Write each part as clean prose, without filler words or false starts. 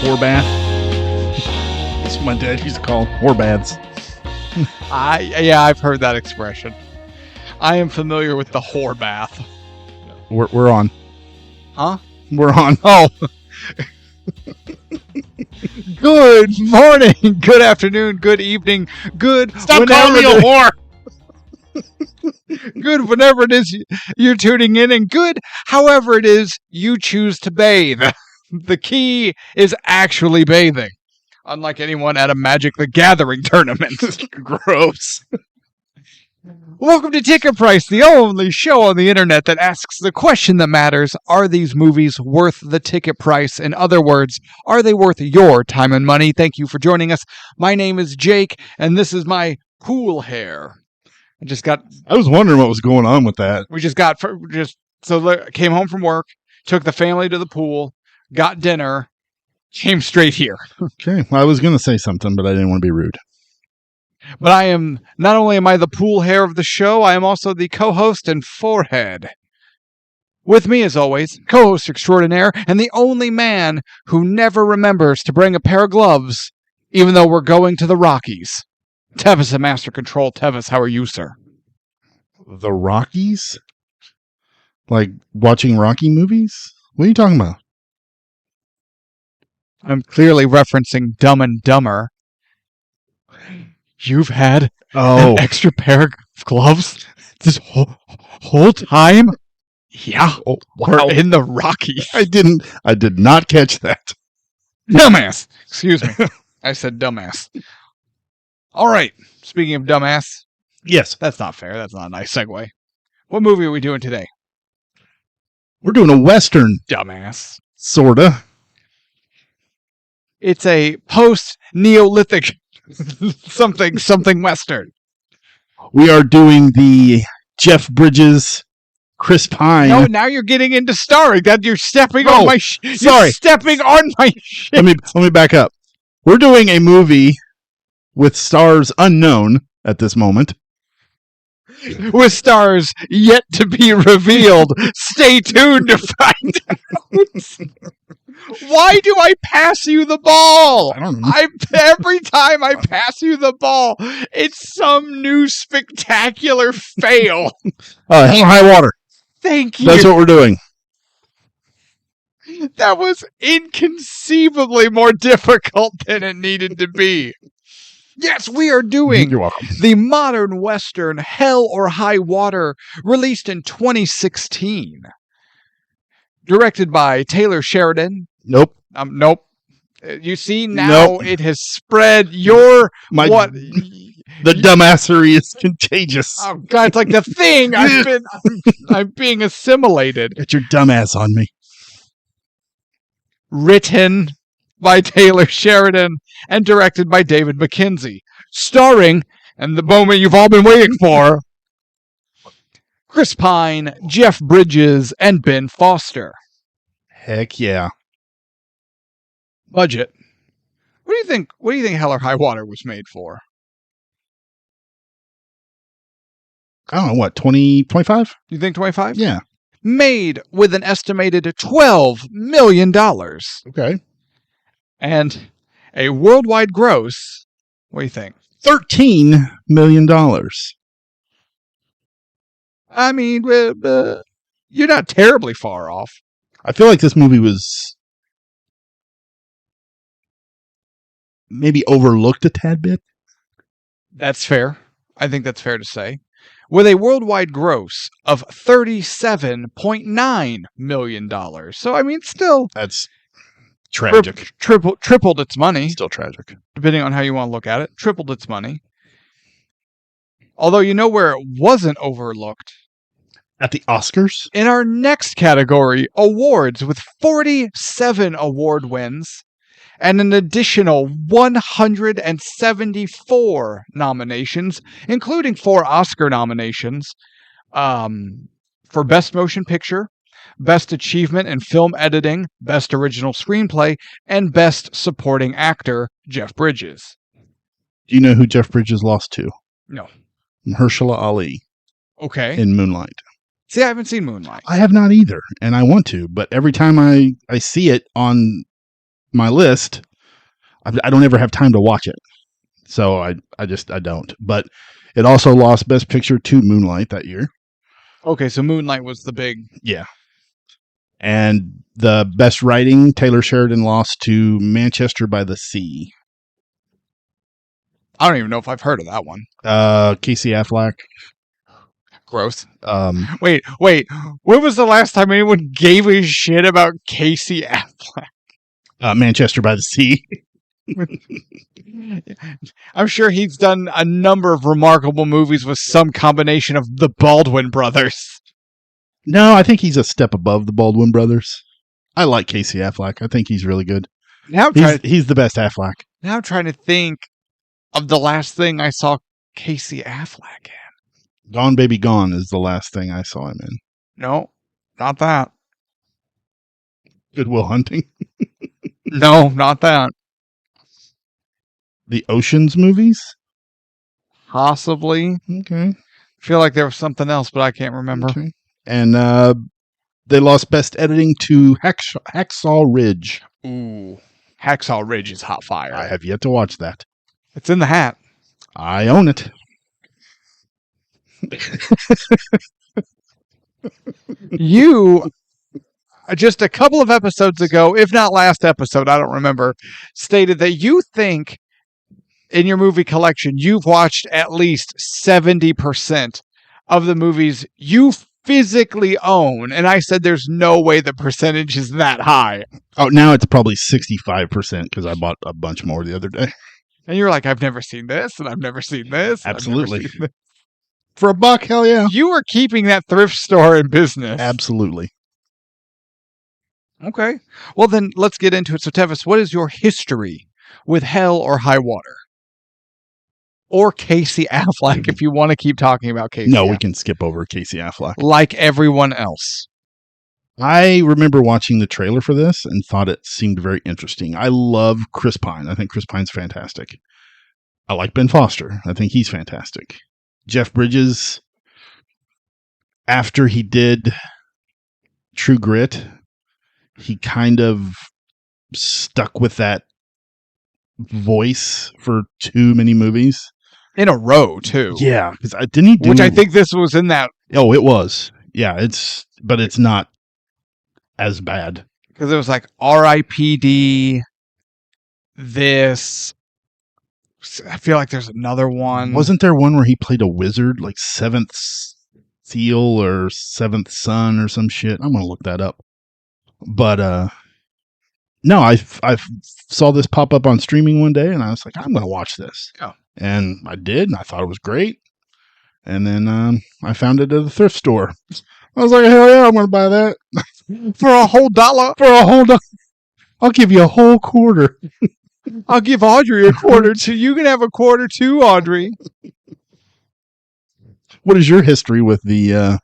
whore bath. That's what my dad used to call whore baths. I've heard that expression. I am familiar with the whore bath. We're on. Huh? We're on. Oh. Good morning, good afternoon, good evening, good. Stop calling me a whore. Good whenever it is you're tuning in, and good however it is you choose to bathe. The key is actually bathing, unlike anyone at a Magic the Gathering tournament. Gross. Welcome to Ticket Price, the only show on the internet that asks the question that matters: are these movies worth the ticket price? In other words, are they worth your time and money? Thank you for joining us. My name is Jake, and this is my pool hair. I was wondering what was going on with that. Came home from work, took the family to the pool, got dinner, came straight here. Okay. Well, I was going to say something, but I didn't want to be rude. But not only am I the pool hair of the show, I am also the co-host and forehead. With me, as always, co-host extraordinaire, and the only man who never remembers to bring a pair of gloves, even though we're going to the Rockies. Tevis at Master Control. Tevis, how are you, sir? The Rockies? Like watching Rocky movies? What are you talking about? I'm clearly referencing Dumb and Dumber. You've had an extra pair of gloves this whole time? Yeah. Oh, wow. We're in the Rockies. I did not catch that. Dumbass. Excuse me. I said dumbass. All right. Speaking of dumbass. Yes. That's not fair. That's not a nice segue. What movie are we doing today? We're doing a Western. Dumbass. Sorta. It's a post-Neolithic something Western. We are doing the Jeff Bridges, Chris Pine. No, now you're getting into starring. That you're stepping on my shit. Sorry. You're stepping on my shit. Let me back up. We're doing a movie with stars unknown at this moment. With stars yet to be revealed. Stay tuned to find out. Why do I pass you the ball? I don't know. Every time I pass you the ball, it's some new spectacular fail. Hell or High Water. Thank you. That's what we're doing. That was inconceivably more difficult than it needed to be. Yes, we are doing You're welcome. the modern Western Hell or High Water, released in 2016. Directed by Taylor Sheridan. Nope. Nope. You see, now It has spread The dumbassery is contagious. Oh, God, it's like the thing. I'm being assimilated. Get your dumbass on me. Written by Taylor Sheridan and directed by David McKenzie. Starring, and the moment you've all been waiting for, Chris Pine, Jeff Bridges, and Ben Foster. Heck yeah. Budget. What do you think Hell or High Water was made for? I don't know, what, 20, 25? You think 25? Yeah. Made with an estimated $12 million. Okay. And a worldwide gross, what do you think? $13 million. I mean, you're not terribly far off. I feel like this movie was maybe overlooked a tad bit. That's fair. I think that's fair to say. With a worldwide gross of $37.9 million. So, I mean, still... That's tragic. Tripled its money. Still tragic. Depending on how you want to look at it. Tripled its money. Although, you know where it wasn't overlooked? At the Oscars? In our next category, awards, with 47 award wins and an additional 174 nominations, including 4 Oscar nominations for Best Motion Picture, Best Achievement in Film Editing, Best Original Screenplay, and Best Supporting Actor, Jeff Bridges. Do you know who Jeff Bridges lost to? No. Mahershala Ali. Okay. In Moonlight. See, I haven't seen Moonlight. I have not either, and I want to, but every time I see it on my list. I don't ever have time to watch it, so I don't. But it also lost Best Picture to Moonlight that year. Okay, so Moonlight was the big. Yeah. And the Best Writing, Taylor Sheridan lost to Manchester by the Sea. I don't even know if I've heard of that one. Casey Affleck. Gross. Wait. When was the last time anyone gave a shit about Casey Affleck? Manchester by the Sea. I'm sure he's done a number of remarkable movies with some combination of the Baldwin brothers. No, I think he's a step above the Baldwin brothers. I like Casey Affleck. I think he's really good. Now he's the best Affleck. Now I'm trying to think of the last thing I saw Casey Affleck in. Gone Baby Gone is the last thing I saw him in. No, not that. Good Will Hunting. No, not that. The Oceans movies? Possibly. Okay. I feel like there was something else, but I can't remember. Okay. And they lost Best Editing to Hacksaw Ridge. Ooh. Hacksaw Ridge is hot fire. I have yet to watch that. It's in the hat. I own it. You, just a couple of episodes ago, if not last episode, I don't remember, stated that you think in your movie collection you've watched at least 70% of the movies you physically own. And I said there's no way the percentage is that high. Oh, now it's probably 65% because I bought a bunch more the other day. And you're like, I've never seen this, and I've never seen this. Absolutely. For $1, hell yeah. You were keeping that thrift store in business. Absolutely. Okay. Well, then let's get into it. So, Tevis, what is your history with Hell or High Water? Or Casey Affleck, if you want to keep talking about Casey No, Affleck. we can skip over Casey Affleck. Like everyone else. I remember watching the trailer for this and thought it seemed very interesting. I love Chris Pine. I think Chris Pine's fantastic. I like Ben Foster. I think he's fantastic. Jeff Bridges, after he did True Grit, he kind of stuck with that voice for too many movies. In a row, too. Yeah, because didn't he do... Which I think this was in that... Oh, it was. Yeah, but it's not as bad. Because it was like R.I.P.D., this... I feel like there's another one. Wasn't there one where he played a wizard, like Seventh Seal or Seventh Son or some shit? I'm going to look that up. But, no, I saw this pop up on streaming one day and I was like, I'm going to watch this. Oh. And I did, and I thought it was great. And then I found it at a thrift store. I was like, hell yeah, I'm going to buy that. For a whole dollar? For a whole dollar. I'll give you a whole quarter. I'll give Audrey a quarter too. You can have a quarter too, Audrey. What is your history with the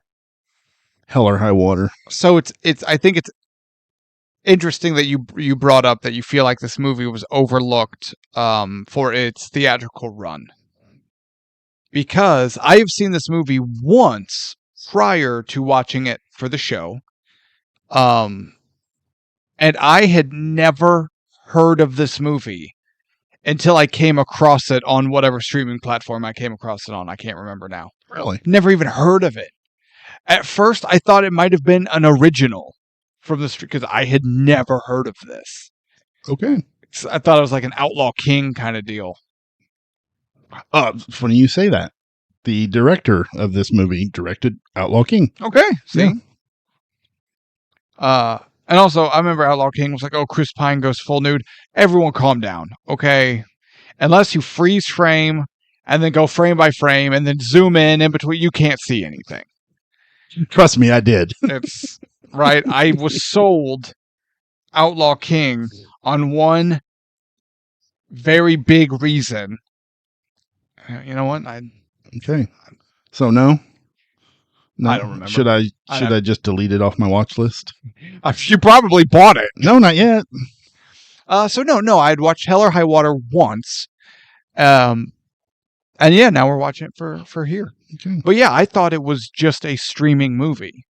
Hell or High Water? So it's I think it's interesting that you brought up that you feel like this movie was overlooked for its theatrical run. Because I have seen this movie once prior to watching it for the show. And I had never heard of this movie until I came across it on whatever streaming platform I came across it on. I can't remember now. Really? Never even heard of it. At first, I thought it might have been an original from the street because I had never heard of this. Okay. I thought it was like an Outlaw King kind of deal. Funny you say that. The director of this movie directed Outlaw King. Okay. See? Yeah. And also, I remember Outlaw King was like, oh, Chris Pine goes full nude. Everyone calm down, okay? Unless you freeze frame and then go frame by frame and then zoom in between, you can't see anything. Trust me, I did. It's right. I was sold Outlaw King on one very big reason. You know what? Okay. So no? I don't remember. Should I just delete it off my watch list? You probably bought it. No, not yet. So no, I'd watched Hell or High Water once. And yeah, now we're watching it for here. Okay. But yeah, I thought it was just a streaming movie.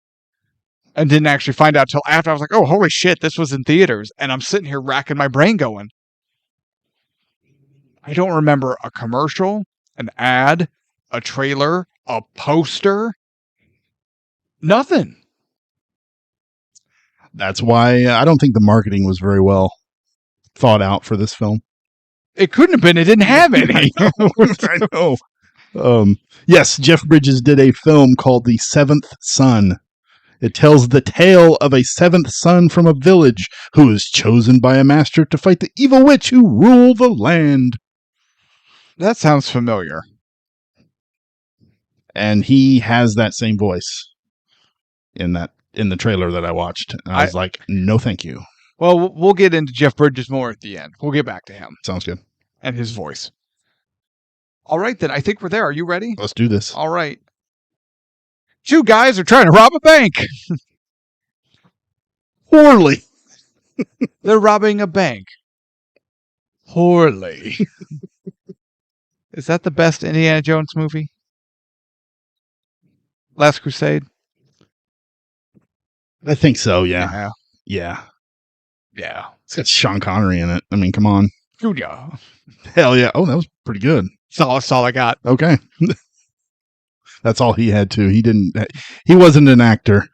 and didn't actually find out till after. I was like, oh, holy shit, this was in theaters. And I'm sitting here racking my brain going, I don't remember a commercial, an ad, a trailer, a poster, nothing. That's why I don't think the marketing was very well thought out for this film. It couldn't have been. It didn't have any. I know. Yes, Jeff Bridges did a film called The Seventh Son. It tells the tale of a seventh son from a village who is chosen by a master to fight the evil witch who rule the land. That sounds familiar. And he has that same voice in the trailer that I watched. And I was like, no, thank you. Well, we'll get into Jeff Bridges more at the end. We'll get back to him. Sounds good. And his voice. All right, then. I think we're there. Are you ready? Let's do this. All right. Two guys are trying to rob a bank. Poorly. They're robbing a bank. Poorly. Is that the best Indiana Jones movie? Last Crusade? I think so, yeah. Yeah. It's got Sean Connery in it. I mean, come on. Yeah. Hell yeah. Oh, that was pretty good. That's all I got. Okay. That's all he had to. He wasn't an actor.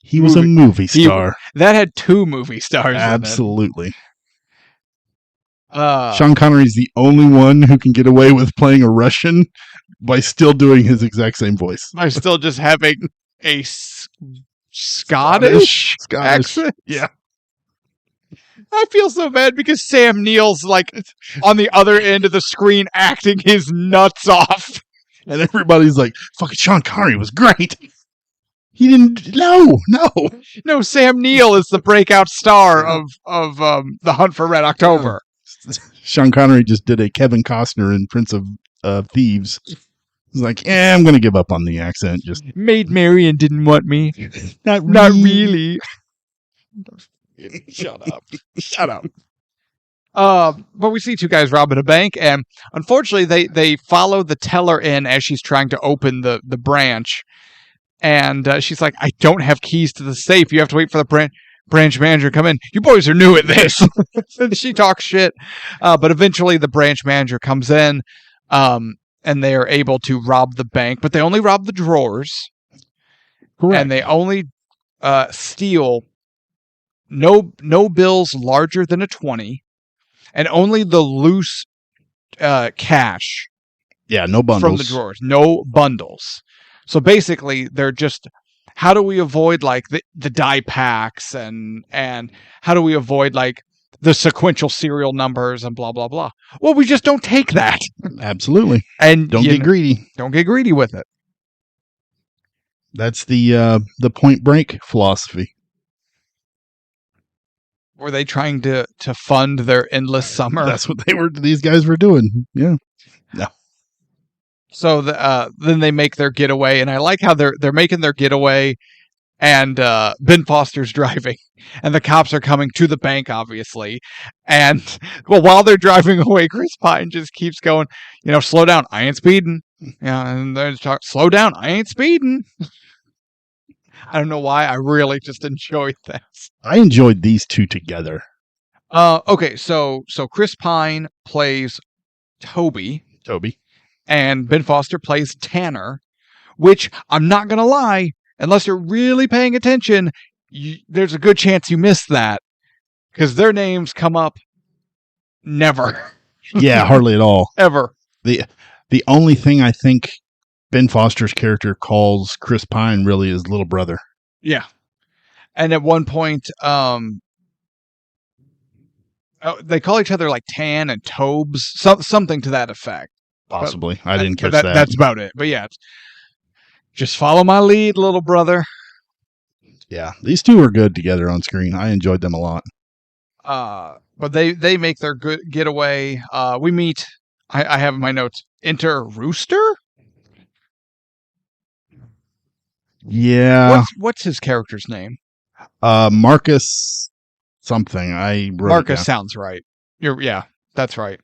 He was a movie star. That had 2 movie stars. Absolutely. In it. Sean Connery's the only one who can get away with playing a Russian by still doing his exact same voice. By still just having a Scottish accent. Yeah. I feel so bad because Sam Neill's like on the other end of the screen acting his nuts off. And everybody's like, fucking Sean Connery was great. He didn't. No. Sam Neill is the breakout star of The Hunt for Red October. Sean Connery just did a Kevin Costner in Prince of Thieves. He's like, I'm going to give up on the accent. Just Maid Marian didn't want me. Not really. Shut up. But we see 2 guys robbing a bank, and unfortunately, they follow the teller in as she's trying to open the branch. And she's like, I don't have keys to the safe. You have to wait for the branch manager to come in. You boys are new at this. And she talks shit. But eventually the branch manager comes in, and they are able to rob the bank. But they only rob the drawers. Correct. And they only steal no bills larger than a 20, and only the loose cash. Yeah, no bundles. From the drawers. No bundles. So basically, they're just, how do we avoid like the die packs and how do we avoid like the sequential serial numbers and blah, blah, blah. Well, we just don't take that. Absolutely. And don't get greedy. Don't get greedy with it. That's the Point Break philosophy. Were they trying to fund their endless summer? That's what these guys were doing. Yeah. No. So then they make their getaway, and I like how they're making their getaway, and Ben Foster's driving, and the cops are coming to the bank, obviously. And well, while they're driving away, Chris Pine just keeps going, slow down, I ain't speeding. Yeah, and they're talking, slow down, I ain't speeding. I don't know why. I really just enjoyed this. I enjoyed these 2 together. Okay, so Chris Pine plays Toby. And Ben Foster plays Tanner, which I'm not going to lie, unless you're really paying attention, there's a good chance you missed that because their names come up never. Yeah, hardly at all. Ever. The only thing I think Ben Foster's character calls Chris Pine really is little brother. Yeah. And at one point, they call each other like Tan and Tobes, something to that effect. Possibly. I didn't catch that. That's about it. But yeah, just follow my lead, little brother. Yeah, these 2 are good together on screen. I enjoyed them a lot. But they make their good getaway. We meet, I have in my notes, enter Rooster? Yeah. What's his character's name? Marcus something. Marcus sounds right. Yeah, that's right.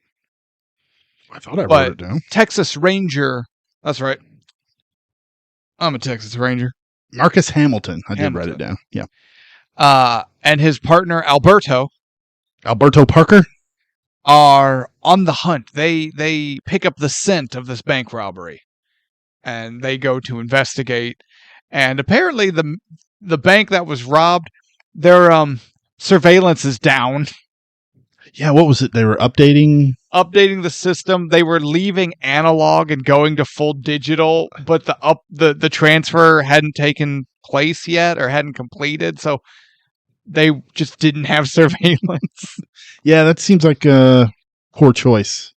I thought I wrote it down. Texas Ranger. That's right. I'm a Texas Ranger. Marcus Hamilton. I did write it down. Yeah. And his partner Alberto Parker. are on the hunt. They pick up the scent of this bank robbery, and they go to investigate. And apparently, the bank that was robbed, their surveillance is down. Yeah, what was it? They were updating the system. They were leaving analog and going to full digital, but the transfer hadn't taken place yet or hadn't completed, so they just didn't have surveillance. Yeah, that seems like a poor choice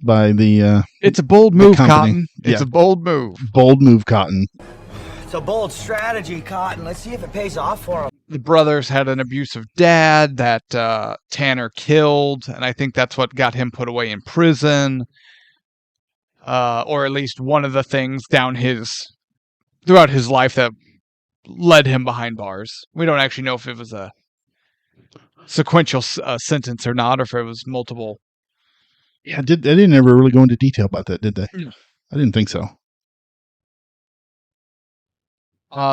by the it's a bold move, company. Cotton. It's a bold move. Bold move, Cotton. It's a bold strategy, Cotton. Let's see if it pays off for them. The brothers had an abusive dad that Tanner killed, and I think that's what got him put away in prison. Or at least one of the things throughout his life that led him behind bars. We don't actually know if it was a sequential sentence or not, or if it was multiple. Yeah, they didn't ever really go into detail about that, did they? No. I didn't think so.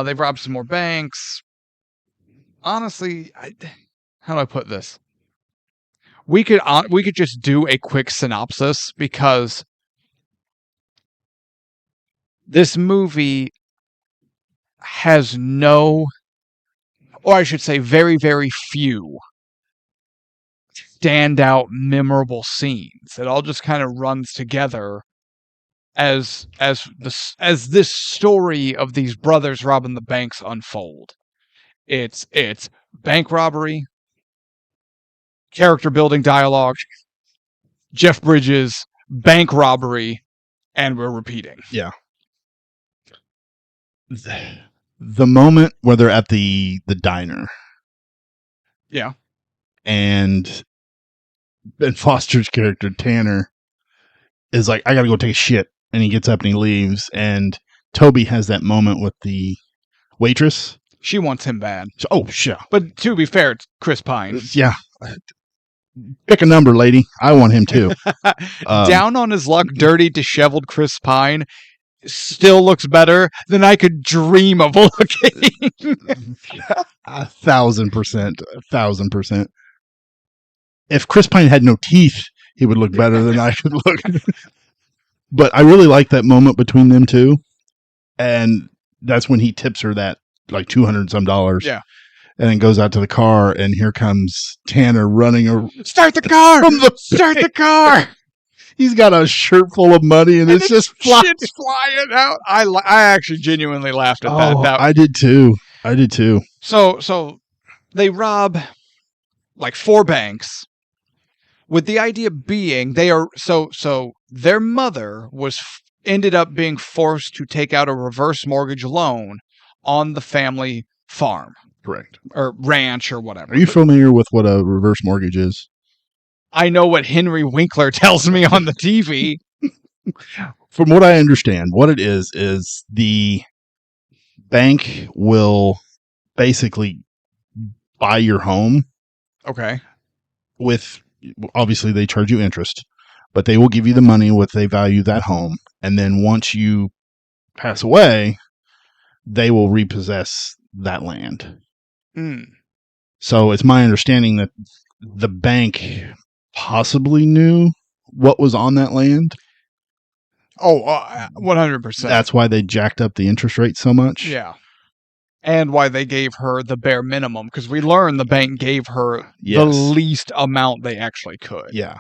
They've robbed some more banks. Honestly, how do I put this? We could just do a quick synopsis, because this movie has no, or I should say very, very few standout memorable scenes. It all just kind of runs together as this story of these brothers robbing the banks unfold. It's bank robbery, character building dialogue, Jeff Bridges, bank robbery, and we're repeating. Yeah. The moment where they're at the diner. Yeah. And Ben Foster's character, Tanner, is like, I gotta go take a shit. And he gets up and he leaves. And Toby has that moment with the waitress. She wants him bad. Oh, shit. But to be fair, it's Chris Pine. Yeah. Pick a number, lady. I want him too. Down on his luck, dirty, disheveled Chris Pine still looks better than I could dream of looking. 1,000%. 1,000%. If Chris Pine had no teeth, he would look better than I could look. But I really like that moment between them two. And that's when he tips her that like $200 some. Yeah. And then goes out to the car, and here comes Tanner running. Start the car! Start the car! He's got a shirt full of money, and it's just shit's flying out. I actually genuinely laughed at that. I did too. So they rob like 4 banks, with the idea being they are so their mother ended up being forced to take out a reverse mortgage loan on the family farm. Correct. Or ranch or whatever. Are you familiar with what a reverse mortgage is? I know what Henry Winkler tells me on the TV. From what I understand, what it is the bank will basically buy your home. Okay. With, obviously they charge you interest, but they will give you the money what they value that home. And then once you pass away, they will repossess that land. Mm. So it's my understanding that the bank possibly knew what was on that land. Oh, 100%. That's why they jacked up the interest rate so much. Yeah. And why they gave her the bare minimum, because we learned the bank gave her the least amount they actually could. Yeah.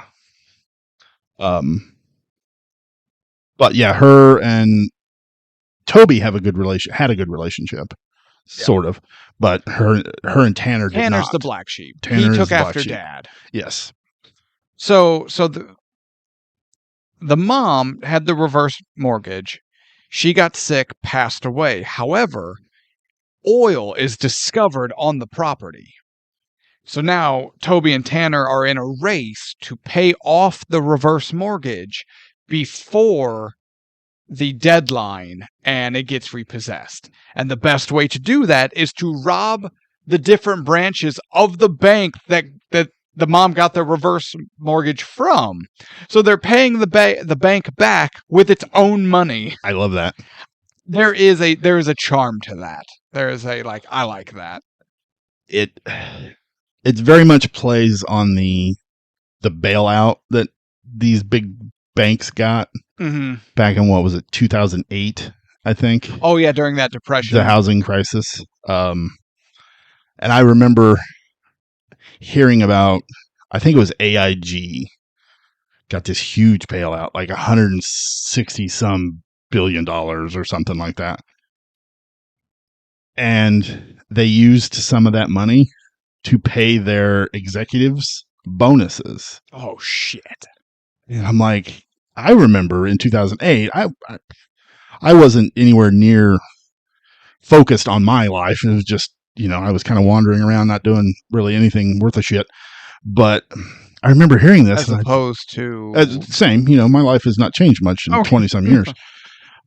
But yeah, her and Toby had a good relationship. Sort of. But her and Tanner did not. Tanner's the black sheep. Tanner he took after Dad. Yes. So the mom had the reverse mortgage. She got sick, passed away. However, oil is discovered on the property. So now Toby and Tanner are in a race to pay off the reverse mortgage before the deadline, and it gets repossessed. And the best way to do that is to rob the different branches of the bank that the mom got the reverse mortgage from. So they're paying the bank back with its own money. I love that. there is a charm to that. There is a like I like that. It very much plays on the bailout that these big banks got back in, what was it, 2008, I think. Oh yeah, during that depression, the housing crisis. And I remember hearing about, I think it was AIG got this huge bailout, like 160 some billion dollars or something like that. And they used some of that money to pay their executives bonuses. Oh shit. And I'm like, I remember in 2008, I wasn't anywhere near focused on my life. It was just, I was kind of wandering around, not doing really anything worth a shit. But I remember hearing this. As opposed to... Same, my life has not changed much in 20-some years.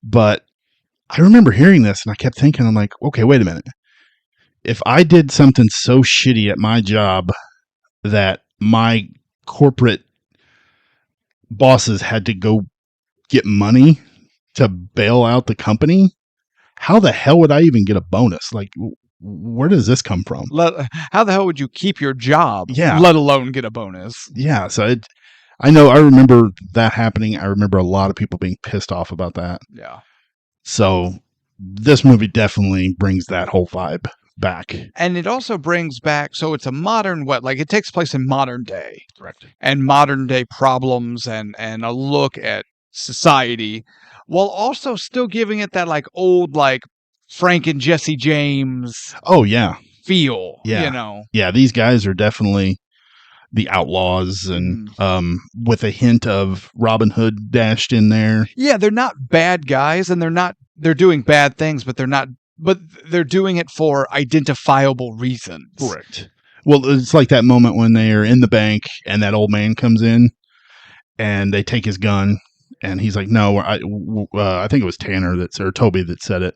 But I remember hearing this, and I kept thinking, I'm like, okay, wait a minute. If I did something so shitty at my job that my corporate bosses had to go get money to bail out the company, how the hell would I even get a bonus? Like, where does this come from? How the hell would you keep your job, yeah, let alone get a bonus? Yeah, so I remember that happening. I remember a lot of people being pissed off about that. Yeah. So this movie definitely brings that whole vibe back. And it also brings back, so it's a modern, it takes place in modern day. Correct. And modern day problems and a look at society, while also still giving it that old Frank and Jesse James feel. Yeah, these guys are definitely the outlaws, and with a hint of Robin Hood dashed in there. Yeah, they're not bad guys, and they're doing bad things, but they're doing it for identifiable reasons. Correct. Well, it's like that moment when they are in the bank and that old man comes in and they take his gun. And he's like, no, I think it was Toby that said it.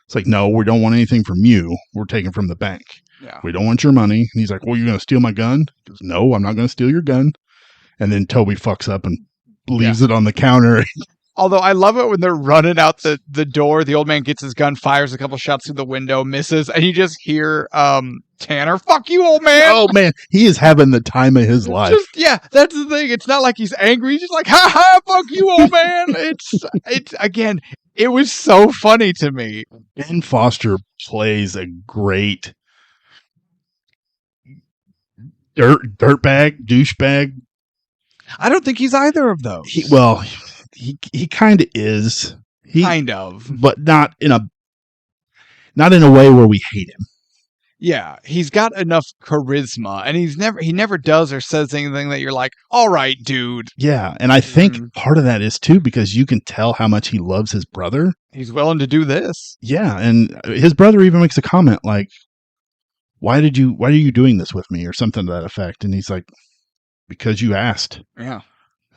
It's like, no, we don't want anything from you. We're taking from the bank. Yeah. We don't want your money. And he's like, well, you're going to steal my gun? He goes, no, I'm not going to steal your gun. And then Toby fucks up and leaves it on the counter. Although I love it when they're running out the door, the old man gets his gun, fires a couple shots through the window, misses, and you just hear Tanner, fuck you, old man. Oh, man. He is having the time of his life. That's the thing. It's not like he's angry. He's just like, ha ha, fuck you, old man. It's again, it was so funny to me. Ben Foster plays a great dirtbag, douchebag. I don't think he's either of those. He kind of is. Kind of. But not in a way where we hate him. Yeah, he's got enough charisma, and he never does or says anything that you're like, all right, dude. Yeah, and I think part of that is too because you can tell how much he loves his brother. He's willing to do this. Yeah, and his brother even makes a comment like, why are you doing this with me, or something to that effect? And he's like, because you asked. Yeah.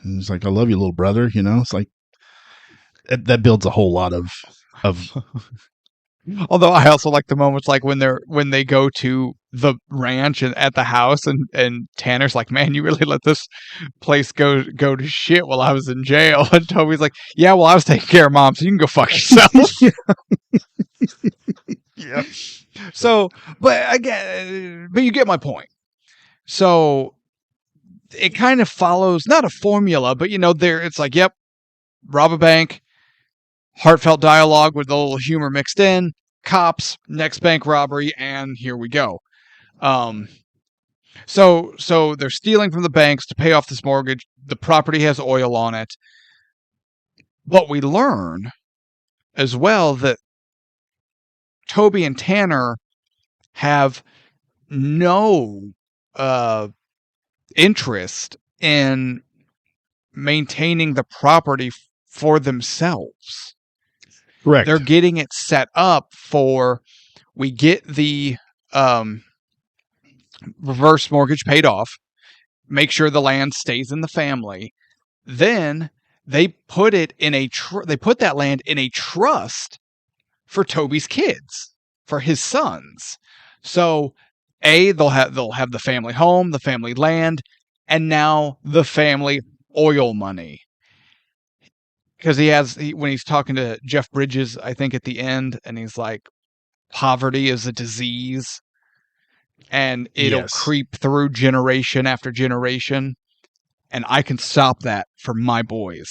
And he's like, I love you, little brother. It's like that builds a whole lot of Although I also like the moments like when they go to the ranch and at the house and Tanner's like, man, you really let this place go to shit while I was in jail. And Toby's like, yeah, well, I was taking care of mom, so you can go fuck yourself. Yeah. So, but you get my point. So it kind of follows not a formula, but it's like, yep, rob a bank. Heartfelt dialogue with a little humor mixed in, cops, next bank robbery, and here we go. So they're stealing from the banks to pay off this mortgage. The property has oil on it. But we learn as well that Toby and Tanner have no interest in maintaining the property for themselves. Correct. They're getting it set up for, we get the reverse mortgage paid off, make sure the land stays in the family. Then they put it in they put that land in a trust for Toby's kids, for his sons. So they'll have the family home, the family land, and now the family oil money. because when he's talking to Jeff Bridges, I think at the end, and he's like, poverty is a disease, and it'll Yes. creep through generation after generation, and I can stop that for my boys.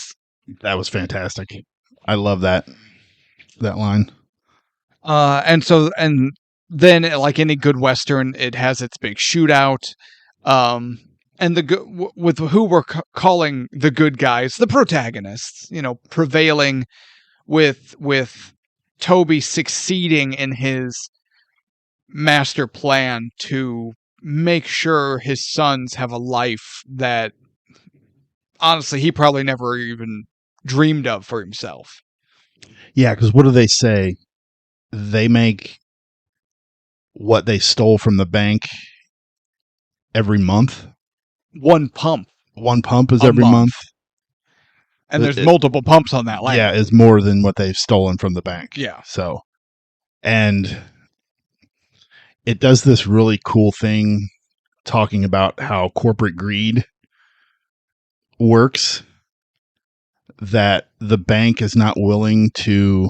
That was fantastic. I love that line. And then, like any good Western, it has its big shootout. And with who we're calling the good guys, the protagonists, prevailing with Toby succeeding in his master plan to make sure his sons have a life that honestly he probably never even dreamed of for himself. Yeah, because what do they say? They make what they stole from the bank every month. One pump Is every month. And there's multiple pumps on that land. Yeah, is more than what they've stolen from the bank. Yeah. So, and it does this really cool thing talking about how corporate greed works, that the bank is not willing to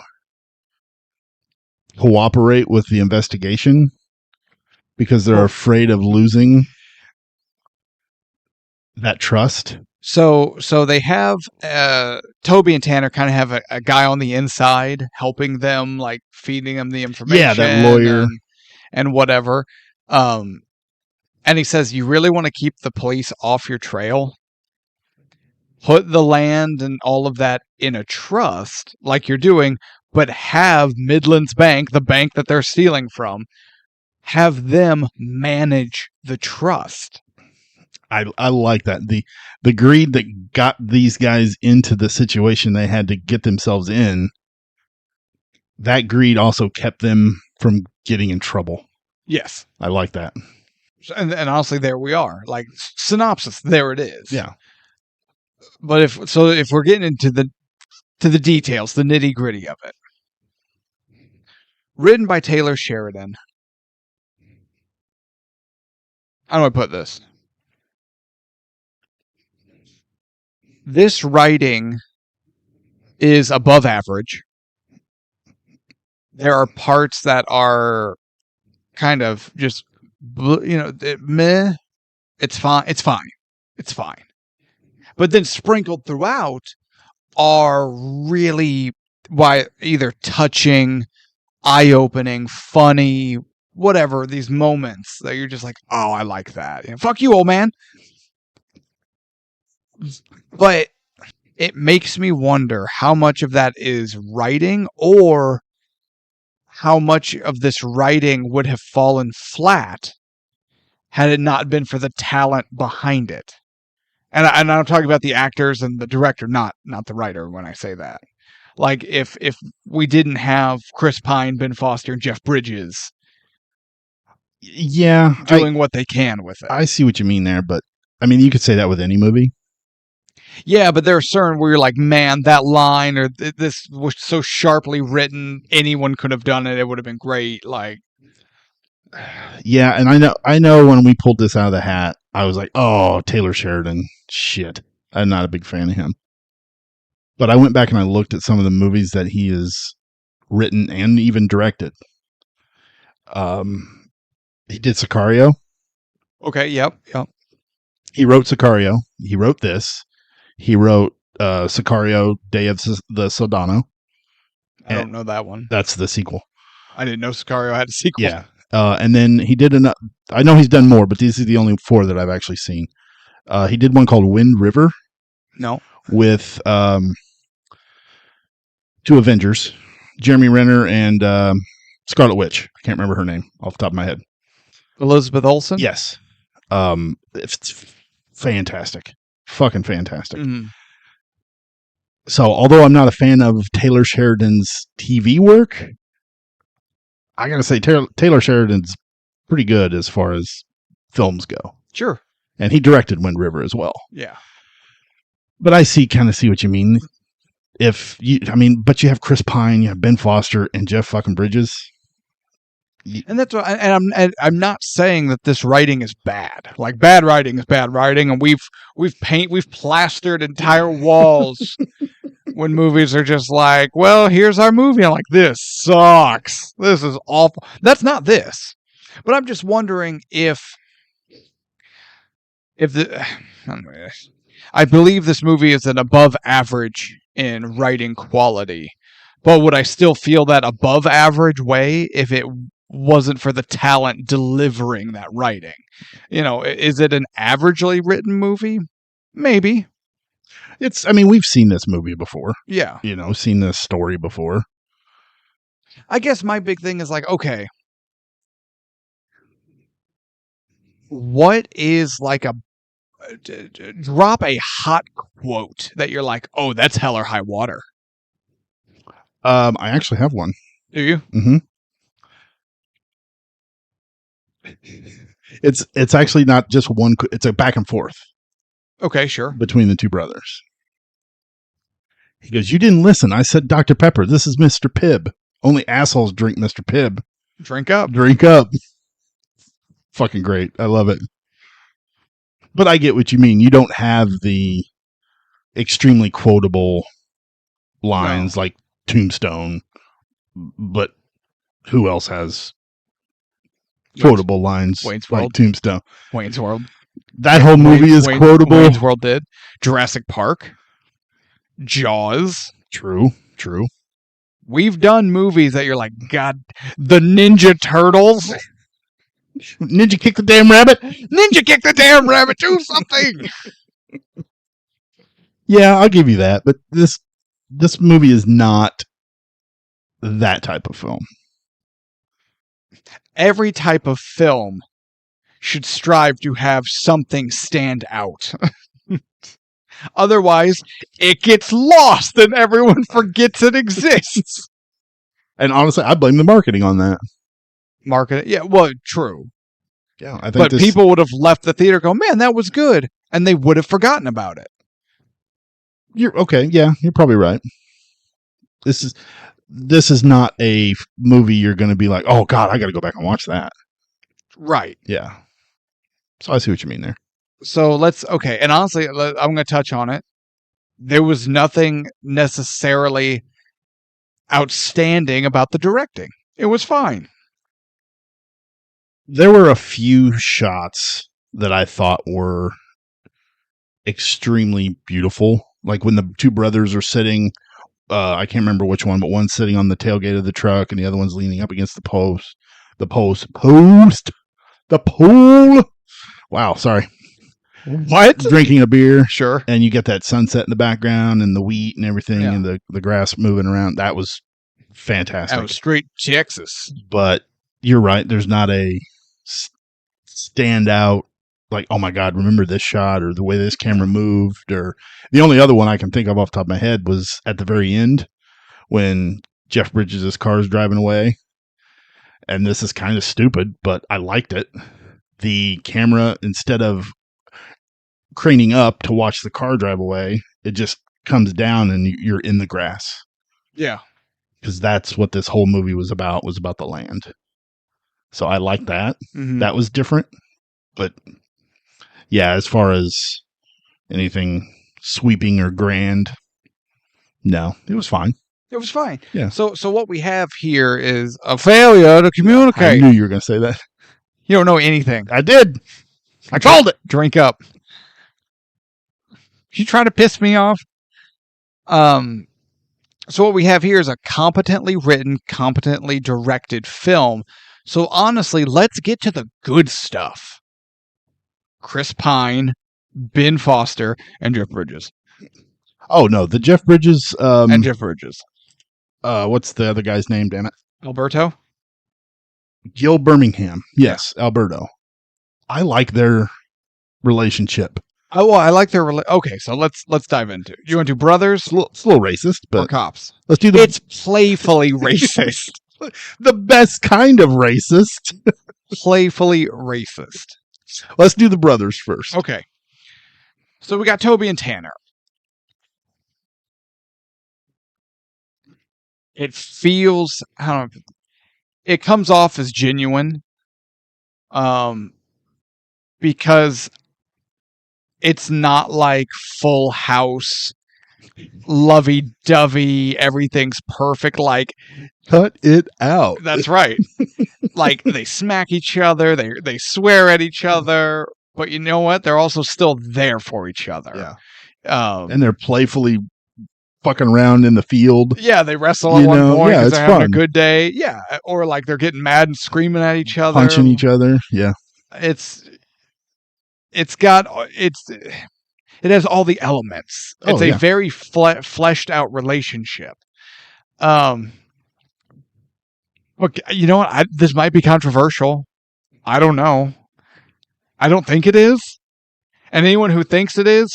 cooperate with the investigation because they're afraid of losing that trust. So they have Toby and Tanner kind of have a guy on the inside helping them, like feeding them the information. Yeah, that lawyer and whatever. And he says, "You really want to keep the police off your trail? Put the land and all of that in a trust, like you're doing, but have Midlands Bank, the bank that they're stealing from, have them manage the trust." I like that. The greed that got these guys into the situation they had to get themselves in, that greed also kept them from getting in trouble. Yes. I like that. And honestly, there we are. Like, synopsis, there it is. Yeah. But if we're getting into the details, the nitty-gritty of it. Written by Taylor Sheridan. How do I put this? This writing is above average. There are parts that are kind of just, meh. It's fine. It's fine. It's fine. But then sprinkled throughout are really either touching, eye-opening, funny, whatever, these moments that you're just like, oh, I like that. Fuck you, old man. But it makes me wonder how much of that is writing, or how much of this writing would have fallen flat had it not been for the talent behind it. And I'm talking about the actors and the director, not the writer when I say that. Like, if we didn't have Chris Pine, Ben Foster, and Jeff Bridges doing what they can with it. I see what you mean there, but I mean, you could say that with any movie. Yeah, but there are certain where you're like, man, that line or this was so sharply written, anyone could have done it. It would have been great. Like, yeah, and I know when we pulled this out of the hat, I was like, oh, Taylor Sheridan, shit. I'm not a big fan of him. But I went back and I looked at some of the movies that he has written and even directed. He did Sicario. Okay, yep. He wrote Sicario. He wrote this. He wrote Sicario, Day of the Soldano. I don't know that one. That's the sequel. I didn't know Sicario had a sequel. Yeah. And then he did another. I know he's done more, but these are the only 4 that I've actually seen. He did one called Wind River. No. With 2 Avengers, Jeremy Renner and Scarlet Witch. I can't remember her name off the top of my head. Elizabeth Olsen? Yes. It's fantastic. Fucking fantastic. Mm-hmm. So, although I'm not a fan of Taylor Sheridan's TV work, I gotta say Taylor Sheridan's pretty good as far as films go. Sure. And he directed Wind River as well. Yeah. But I kind of see what you mean. But you have Chris Pine, you have Ben Foster, and Jeff fucking Bridges. And that's what, and I'm not saying that this writing is bad. Like, bad writing is bad writing, and we've plastered entire walls when movies are just like, well, here's our movie. I'm like, this sucks. This is awful. That's not this. But I'm just wondering if the I believe this movie is an above average in writing quality. But would I still feel that above average way if it wasn't for the talent delivering that writing? Is it an averagely written movie? Maybe. We've seen this movie before. Yeah. Seen this story before. I guess my big thing is like, okay, what is like drop a hot quote that you're like, oh, that's hell or high water. I actually have one. Do you? Mm-hmm. It's actually not just one. It's a back and forth. Okay, sure. Between the two brothers. He goes, "You didn't listen. I said Dr. Pepper. This is Mr. Pibb. Only assholes drink Mr. Pibb. Drink up. Drink up." Fucking great. I love it. But I get what you mean. You don't have the extremely quotable lines like Tombstone, but who else has quotable lines Wayne's like World. Tombstone? Wayne's World. That whole movie is quotable. Wayne's World did. Jurassic Park. Jaws. True. We've done movies that you're like, God, the Ninja Turtles. Ninja kick the damn rabbit. Ninja kick the damn rabbit. Do something. Yeah, I'll give you that. But this movie is not that type of film. Every type of film should strive to have something stand out. Otherwise, it gets lost and everyone forgets it exists. And honestly, I blame the marketing on that. Marketing, yeah, well, true. Yeah, I think. But people would have left the theater going, man, that was good, and they would have forgotten about it. You're okay. Yeah, you're probably right. This is not a movie you're going to be like, oh God, I got to go back and watch that. Right. Yeah. So I see what you mean there. So and honestly, I'm going to touch on it. There was nothing necessarily outstanding about the directing. It was fine. There were a few shots that I thought were extremely beautiful. Like when the two brothers are sitting, I can't remember which one, but one's sitting on the tailgate of the truck and the other one's leaning up against the post. The pool. Wow, sorry. What? Drinking a beer. Sure. And you get that sunset in the background and the wheat and everything and the grass moving around. That was fantastic. That was straight Texas. But you're right. There's not a standout like, oh my God, remember this shot or the way this camera moved. Or the only other one I can think of off the top of my head was at the very end when Jeff Bridges' car is driving away. And this is kind of stupid, but I liked it. The camera, instead of craning up to watch the car drive away, it just comes down and you're in the grass. Yeah. Because that's what this whole movie was about the land. So I like that. Mm-hmm. That was different. But yeah, as far as anything sweeping or grand, no, it was fine. It was fine. Yeah. So what we have here is a failure to communicate. I knew you were going to say that. You don't know anything. I did. I called it. Drink up. You trying to piss me off? So what we have here is a competently written, competently directed film. So honestly, let's get to the good stuff. Chris Pine, Ben Foster, and Jeff Bridges. Oh no, the Jeff Bridges and Jeff Bridges. What's the other guy's name? Damn it, Alberto. Gil Birmingham. Yes, yeah. Alberto. I like their relationship. Oh, well, I like their okay. So let's dive into it. You want to do brothers? It's a little racist, but or cops. Let's do the. It's playfully racist. The best kind of racist. Playfully racist. Let's do the brothers first. Okay. So we got Toby and Tanner. It feels, I don't know, it comes off as genuine, because it's not like Full House lovey-dovey, everything's perfect. Like, Cut it out. that's right. Like, they smack each other, they swear at each other, but you know what? They're also still there for each other. Yeah. And they're playfully fucking around in the field. Yeah, they wrestle at one point because they're having a good day. Yeah, or like they're getting mad and screaming at each other, punching each other. Yeah, it has all the elements. It's a very fleshed out relationship. Look, you know what? This might be controversial. I don't know. I don't think it is. And anyone who thinks it is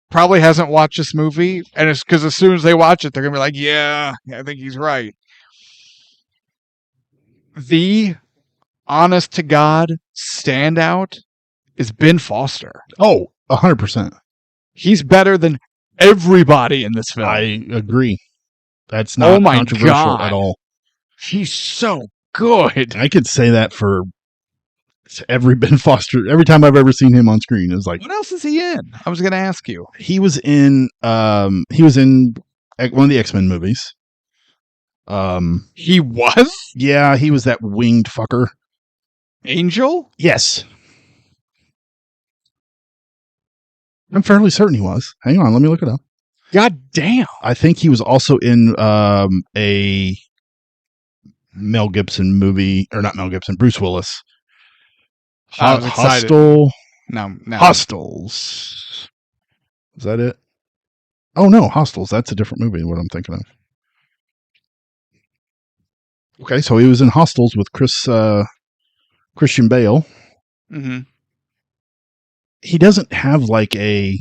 probably hasn't watched this movie. And it's because as soon as they watch it, they're going to be like, yeah, I think he's right. The honest to God standout is Ben Foster. Oh, 100%. He's better than everybody in this film. I agree. That's not controversial at all. He's so good. I could say that for every Ben Foster. Every time I've ever seen him on screen, it's like, what else is he in? I was going to ask you. He was in one of the X-Men movies. He was? Yeah, he was that winged fucker. Angel? Yes. I'm fairly certain he was. Hang on, let me look it up. God damn. I think he was also in a Mel Gibson movie, or not Mel Gibson, Bruce Willis. Hostel. No. Hostels. Is that it? Oh no, Hostels. That's a different movie than what I'm thinking of. Okay, so he was in Hostels with Christian Bale. Mm-hmm. He doesn't have like a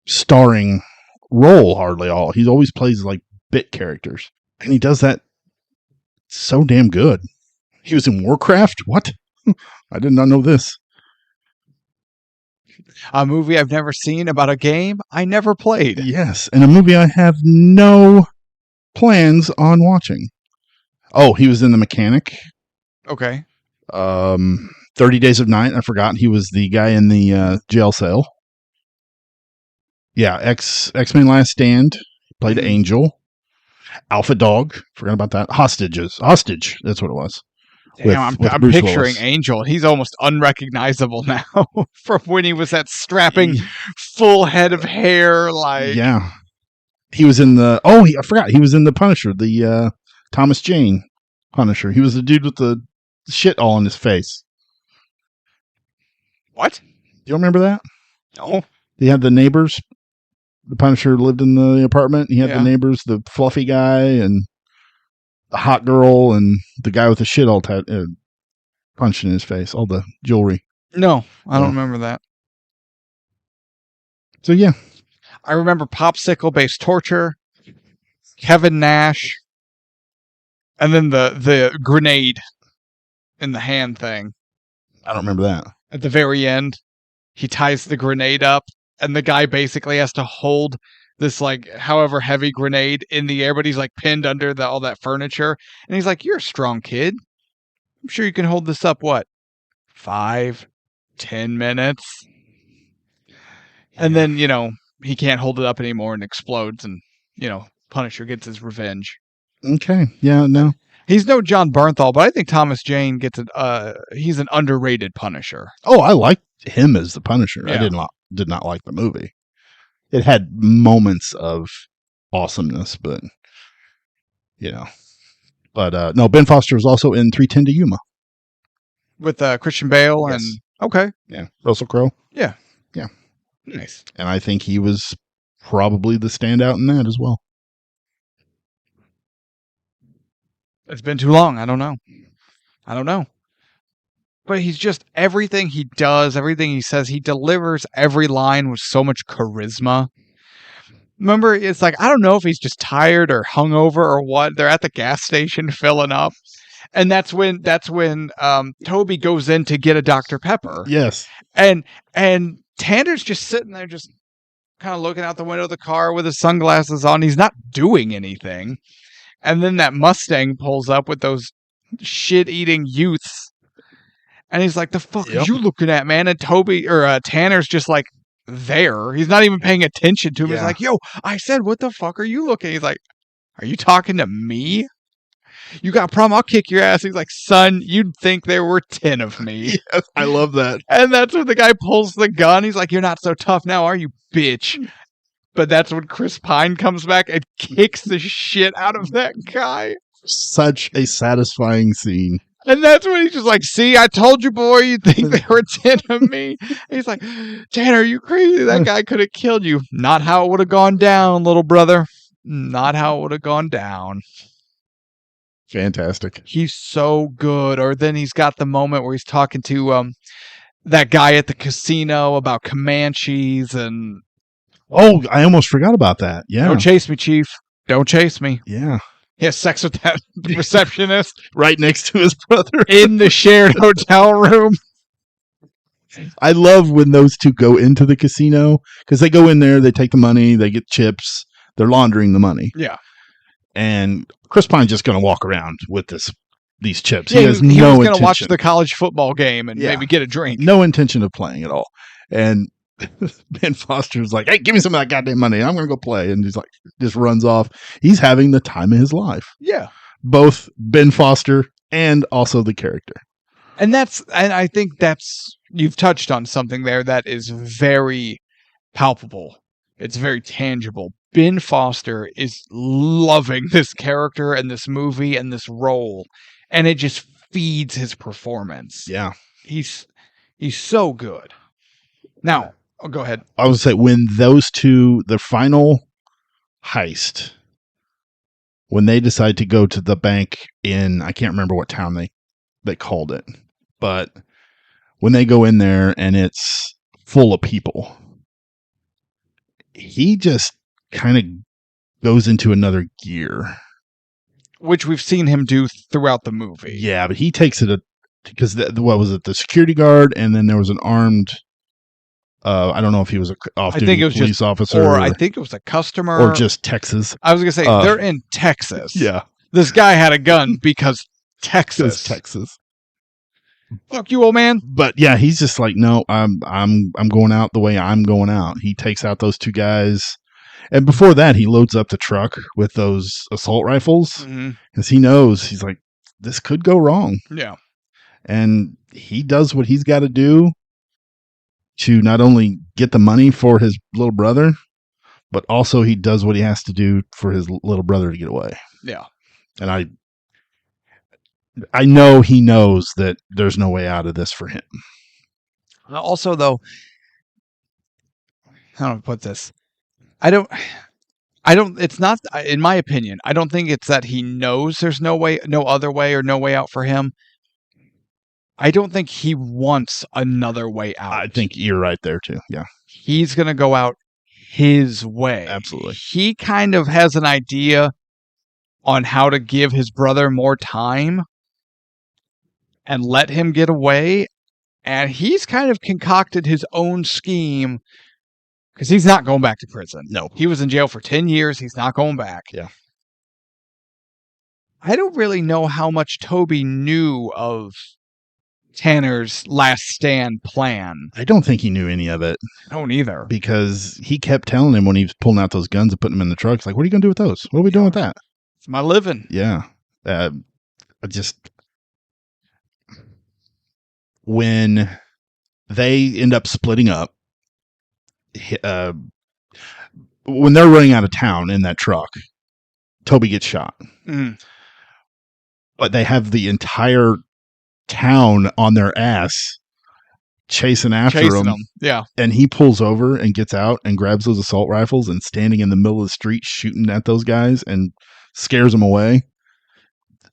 starring role hardly all. He always plays like bit characters. And he does that so damn good. He was in Warcraft? What? I did not know this. A movie I've never seen about a game I never played. Yes, and a movie I have no plans on watching. Oh, he was in The Mechanic. Okay. 30 Days of Night. I forgot he was the guy in the jail cell. Yeah, X-Men Last Stand. Played Angel. Alpha Dog. Forgot about that. Hostage. That's what it was. Damn, I'm picturing Willis. Angel. He's almost unrecognizable now from when he was that strapping full head of hair. Like, yeah, he was in the. Oh, I forgot. He was in the Punisher, the Thomas Jane Punisher. He was the dude with the shit all on his face. What? You don't remember that? No. He had the neighbors. The Punisher lived in the apartment. He had the neighbors, the fluffy guy and the hot girl and the guy with the shit all punched in his face, all the jewelry. No, I don't remember that. So, yeah. I remember popsicle-based torture, Kevin Nash, and then the grenade in the hand thing. I don't remember that. At the very end, he ties the grenade up, and the guy basically has to hold this, like, however heavy grenade in the air, but he's, like, pinned under all that furniture. And he's like, you're a strong kid. I'm sure you can hold this up, what, 5-10 minutes? And then, he can't hold it up anymore and explodes, and, Punisher gets his revenge. Okay. Yeah, no. He's no John Bernthal, but I think Thomas Jane gets he's an underrated Punisher. Oh, I liked him as the Punisher. Yeah. I did not like the movie. It had moments of awesomeness, but But no, Ben Foster was also in 3:10 to Yuma with Christian Bale. Yes. And okay, yeah, Russell Crowe. Yeah, Nice. And I think he was probably the standout in that as well. It's been too long. I don't know. But he's just, everything he does, everything he says, he delivers every line with so much charisma. Remember, it's like, I don't know if he's just tired or hungover or what. They're at the gas station filling up. And that's when Toby goes in to get a Dr. Pepper. Yes. And Tanner's just sitting there, just kind of looking out the window of the car with his sunglasses on. He's not doing anything. And then that Mustang pulls up with those shit-eating youths. And he's like, the fuck are you looking at, man? And Tanner's just like, there. He's not even paying attention to him. He's Yeah. like, yo, I said, what the fuck are you looking? He's like, are you talking to me? You got a problem? I'll kick your ass. He's like, son, you'd think there were 10 of me. Yes, I love that. And that's when the guy pulls the gun. He's like, you're not so tough now, are you, bitch? But that's when Chris Pine comes back and kicks the shit out of that guy. Such a satisfying scene. And that's when he's just like, see, I told you, boy, you'd think there were 10 of me. And he's like, Tanner, are you crazy? That guy could have killed you. Not how it would have gone down, little brother. Not how it would have gone down. Fantastic. He's so good. Or then he's got the moment where he's talking to that guy at the casino about Comanches and Oh, I almost forgot about that. Yeah. don't chase me, Chief. Don't chase me. Yeah. He has sex with that receptionist Right next to his brother. in the shared hotel room. I love when those two go into the casino because they go in there, they take the money, they get chips, they're laundering the money. Yeah. And Chris Pine's just going to walk around with these chips. Yeah, he has he no was going intention. to watch the college football game and Yeah. maybe get a drink. No intention of playing at all. And Ben Foster's like, hey, give me some of that goddamn money. I'm going to go play. And he's like, just runs off. He's having the time of his life. Yeah. Both Ben Foster and also the character. And I think you've touched on something there that is very palpable. It's very tangible. Ben Foster is loving this character and this movie and this role, and it just feeds his performance. Yeah. He's so good. Now, go ahead. I would say when those two, the final heist, when they decide to go to the bank in, I can't remember what town they called it, but when they go in there and it's full of people, he just kind of goes into another gear. Which we've seen him do throughout the movie. Yeah, but he takes it because what was it? The security guard, and then there was an armed. I don't know if he was a off-duty police officer, or I think it was a customer, or just Texas. I was gonna say they're in Texas. Yeah, this guy had a gun because Texas. Fuck you, old man. But yeah, he's just like, no, I'm going out the way I'm going out. He takes out those two guys, and before that, he loads up the truck with those assault rifles because he knows he's like, this could go wrong. Yeah, and he does what he's got to do to not only get the money for his little brother, but also he does what he has to do for his little brother to get away. Yeah, and I know he knows that there's no way out of this for him. Also, though, how do I put this? I don't, it's not, in my opinion, I don't think it's that he knows there's no other way or no way out for him. I don't think he wants another way out. I think you're right there too. Yeah. He's going to go out his way. Absolutely. He kind of has an idea on how to give his brother more time and let him get away. And he's kind of concocted his own scheme because he's not going back to prison. No. He was in jail for 10 years. He's not going back. Yeah. I don't really know how much Toby knew of Tanner's last stand plan. I don't think he knew any of it. I don't either. Because he kept telling him when he was pulling out those guns and putting them in the truck, it's like, what are you going to do with those? What are we doing with that? It's my living. Yeah. When they end up splitting up, when they're running out of town in that truck, Toby gets shot. But they have the entire town on their ass chasing after him. Yeah. And he pulls over and gets out and grabs those assault rifles and standing in the middle of the street shooting at those guys and scares them away.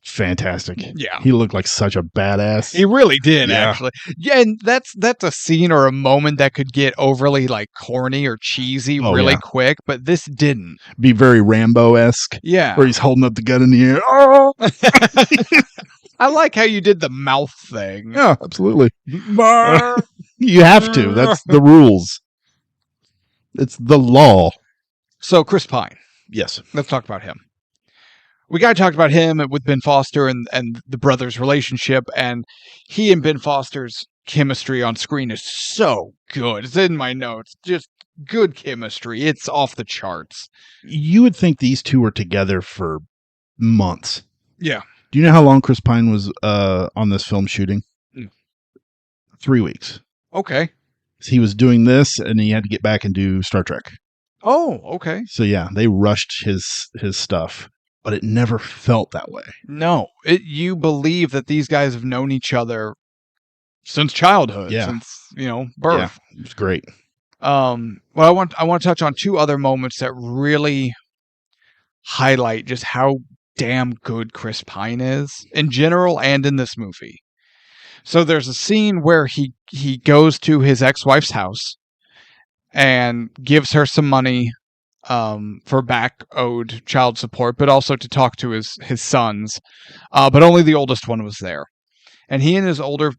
Fantastic. Yeah. He looked like such a badass. He really did, Yeah. actually. Yeah, and that's a scene or a moment that could get overly like corny or cheesy really quick, but this didn't. Be very Rambo-esque. Yeah. Where he's holding up the gun in the air. Oh! I like how you did the mouth thing. Yeah, absolutely. You have to. That's the rules. It's the law. So Chris Pine. Yes. Let's talk about him. We got to talk about him with Ben Foster and the brothers' relationship, and he and Ben Foster's chemistry on screen is so good. It's in my notes. Just good chemistry. It's off the charts. You would think these two were together for months. Yeah. Do you know how long Chris Pine was on this film shooting? 3 weeks. Okay. He was doing this, and he had to get back and do Star Trek. Oh, okay. So yeah, they rushed his stuff, but it never felt that way. No, you believe that these guys have known each other since childhood, since birth. Yeah, it was great. Well, I want to touch on two other moments that really highlight just how damn good Chris Pine is in general and in this movie. So there's a scene where he goes to his ex-wife's house and gives her some money for back owed child support, but also to talk to his sons. But only the oldest one was there. And he and his older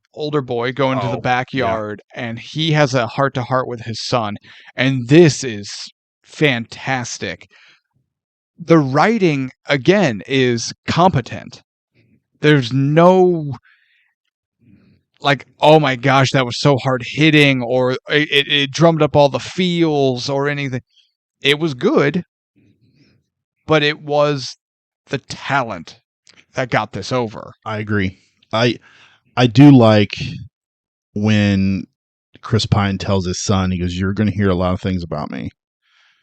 boy go into the backyard, and he has a heart-to-heart with his son. And this is fantastic. The writing, again, is competent. There's no like, oh my gosh, that was so hard hitting, or it drummed up all the feels or anything. It was good, but it was the talent that got this over. I agree. I do like when Chris Pine tells his son, he goes, "You're going to hear a lot of things about me."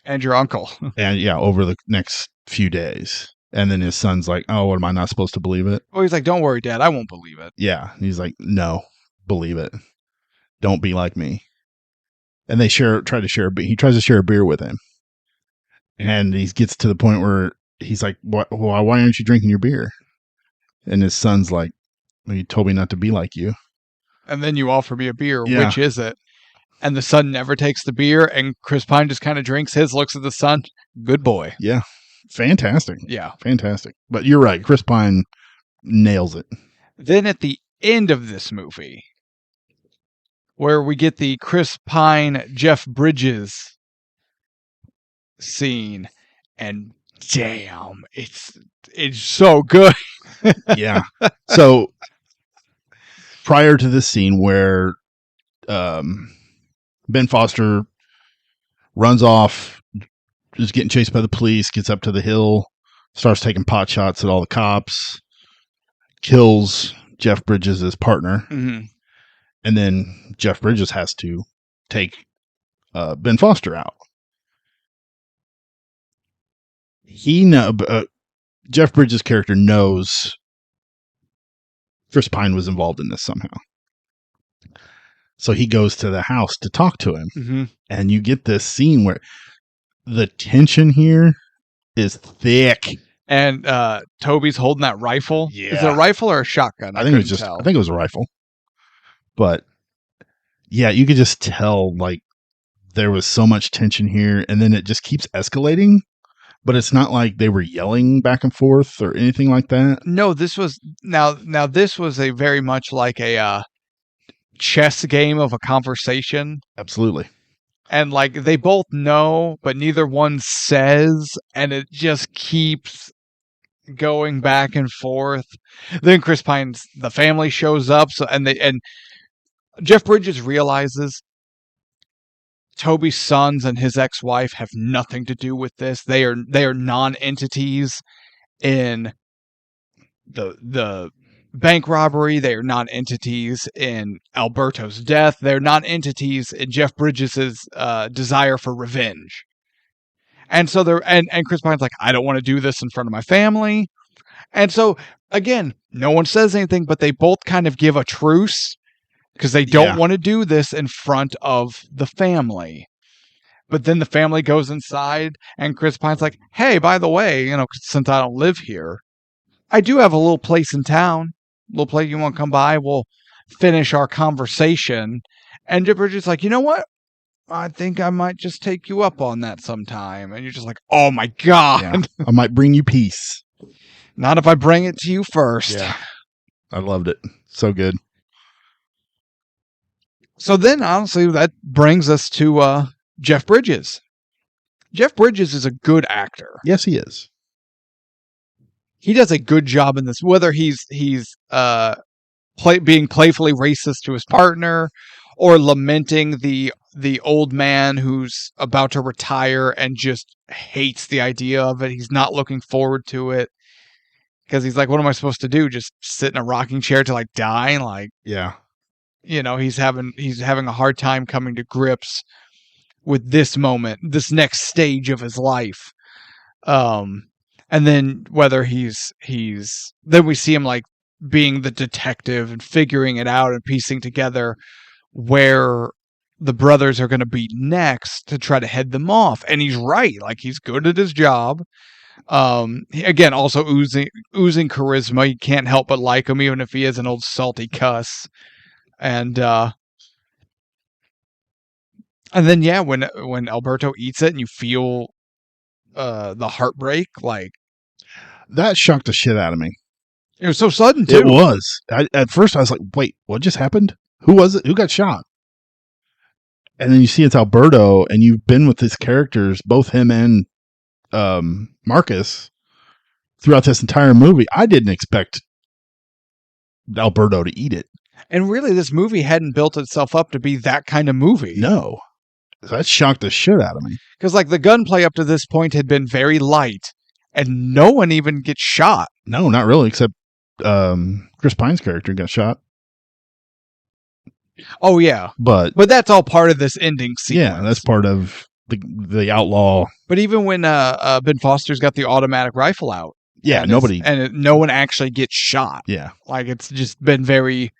And your uncle. And yeah, over the next few days. And then his son's like, "Oh, what, am I not supposed to believe it?" Well, he's like, "Don't worry, Dad, I won't believe it." Yeah. And he's like, "No, believe it. Don't be like me." And they try to share he tries to share a beer with him. And he gets to the point where he's like, why aren't you drinking your beer? And his son's like, "Well, you told me not to be like you. And then you offer me a beer. Yeah. Which is it?" And the son never takes the beer, and Chris Pine just kind of drinks his, looks at the son. Good boy. Yeah. Fantastic. Yeah. Fantastic. But you're right. Chris Pine nails it. Then at the end of this movie, where we get the Chris Pine, Jeff Bridges scene, and damn, it's so good. Yeah. So prior to this scene where Ben Foster runs off, is getting chased by the police, gets up to the hill, starts taking pot shots at all the cops, kills Jeff Bridges' partner, Mm-hmm. and then Jeff Bridges has to take Ben Foster out. Jeff Bridges' character knows Chris Pine was involved in this somehow. So he goes to the house to talk to him. Mm-hmm. And you get this scene where the tension here is thick. And Toby's holding that rifle. Yeah. Is it a rifle or a shotgun? I think it was a rifle. But yeah, you could just tell like there was so much tension here, and then it just keeps escalating. But it's not like they were yelling back and forth or anything like that. No, this was now this was a very much like a chess game of a conversation. Absolutely. And like they both know, but neither one says, and it just keeps going back and forth. Then Chris Pine's the family shows up, and Jeff Bridges realizes Toby's sons and his ex-wife have nothing to do with this. They are non-entities in the bank robbery. They are non-entities in Alberto's death. They're non-entities in Jeff Bridges' desire for revenge. And so and Chris Pine's like, "I don't want to do this in front of my family." And so again, no one says anything, but they both kind of give a truce because they don't want to do this in front of the family. But then the family goes inside, and Chris Pine's like, "Hey, by the way, since I don't live here, I do have a little place in town. Little place, you want to come by? We'll finish our conversation." And Jeff Bridges is like, "You know what? I think I might just take you up on that sometime." And you're just like, "Oh my God." Yeah. I might bring you peace. Not if I bring it to you first. Yeah. I loved it. So good. So then, honestly, that brings us to Jeff Bridges. Jeff Bridges is a good actor. Yes, he is. He does a good job in this, whether he's being playfully racist to his partner, or lamenting the old man who's about to retire and just hates the idea of it. He's not looking forward to it because he's like, what am I supposed to do? Just sit in a rocking chair till I die? Like, Yeah. he's having a hard time coming to grips with this moment, this next stage of his life. And then whether then we see him like being the detective and figuring it out and piecing together where the brothers are going to be next to try to head them off. And he's right. Like, he's good at his job. Again, also oozing charisma. You can't help but like him, even if he is an old salty cuss. And then, yeah, when Alberto eats it and you feel the heartbreak, like, that shocked the shit out of me. it was so sudden too. It was. At first I was like, wait, what just happened? Who was it? Who got shot? And then you see it's Alberto, and you've been with these characters, both him and Marcus, throughout this entire movie. I didn't expect Alberto to eat it. And really, this movie hadn't built itself up to be that kind of movie. No. That shocked the shit out of me. Because, like, the gunplay up to this point had been very light, and no one even gets shot. No, not really, except Chris Pine's character got shot. Oh, yeah. But that's all part of this ending sequence. yeah, that's part of the outlaw. But even when Ben Foster's got the automatic rifle out. Yeah, and nobody. No one actually gets shot. Yeah. Like, it's just been very,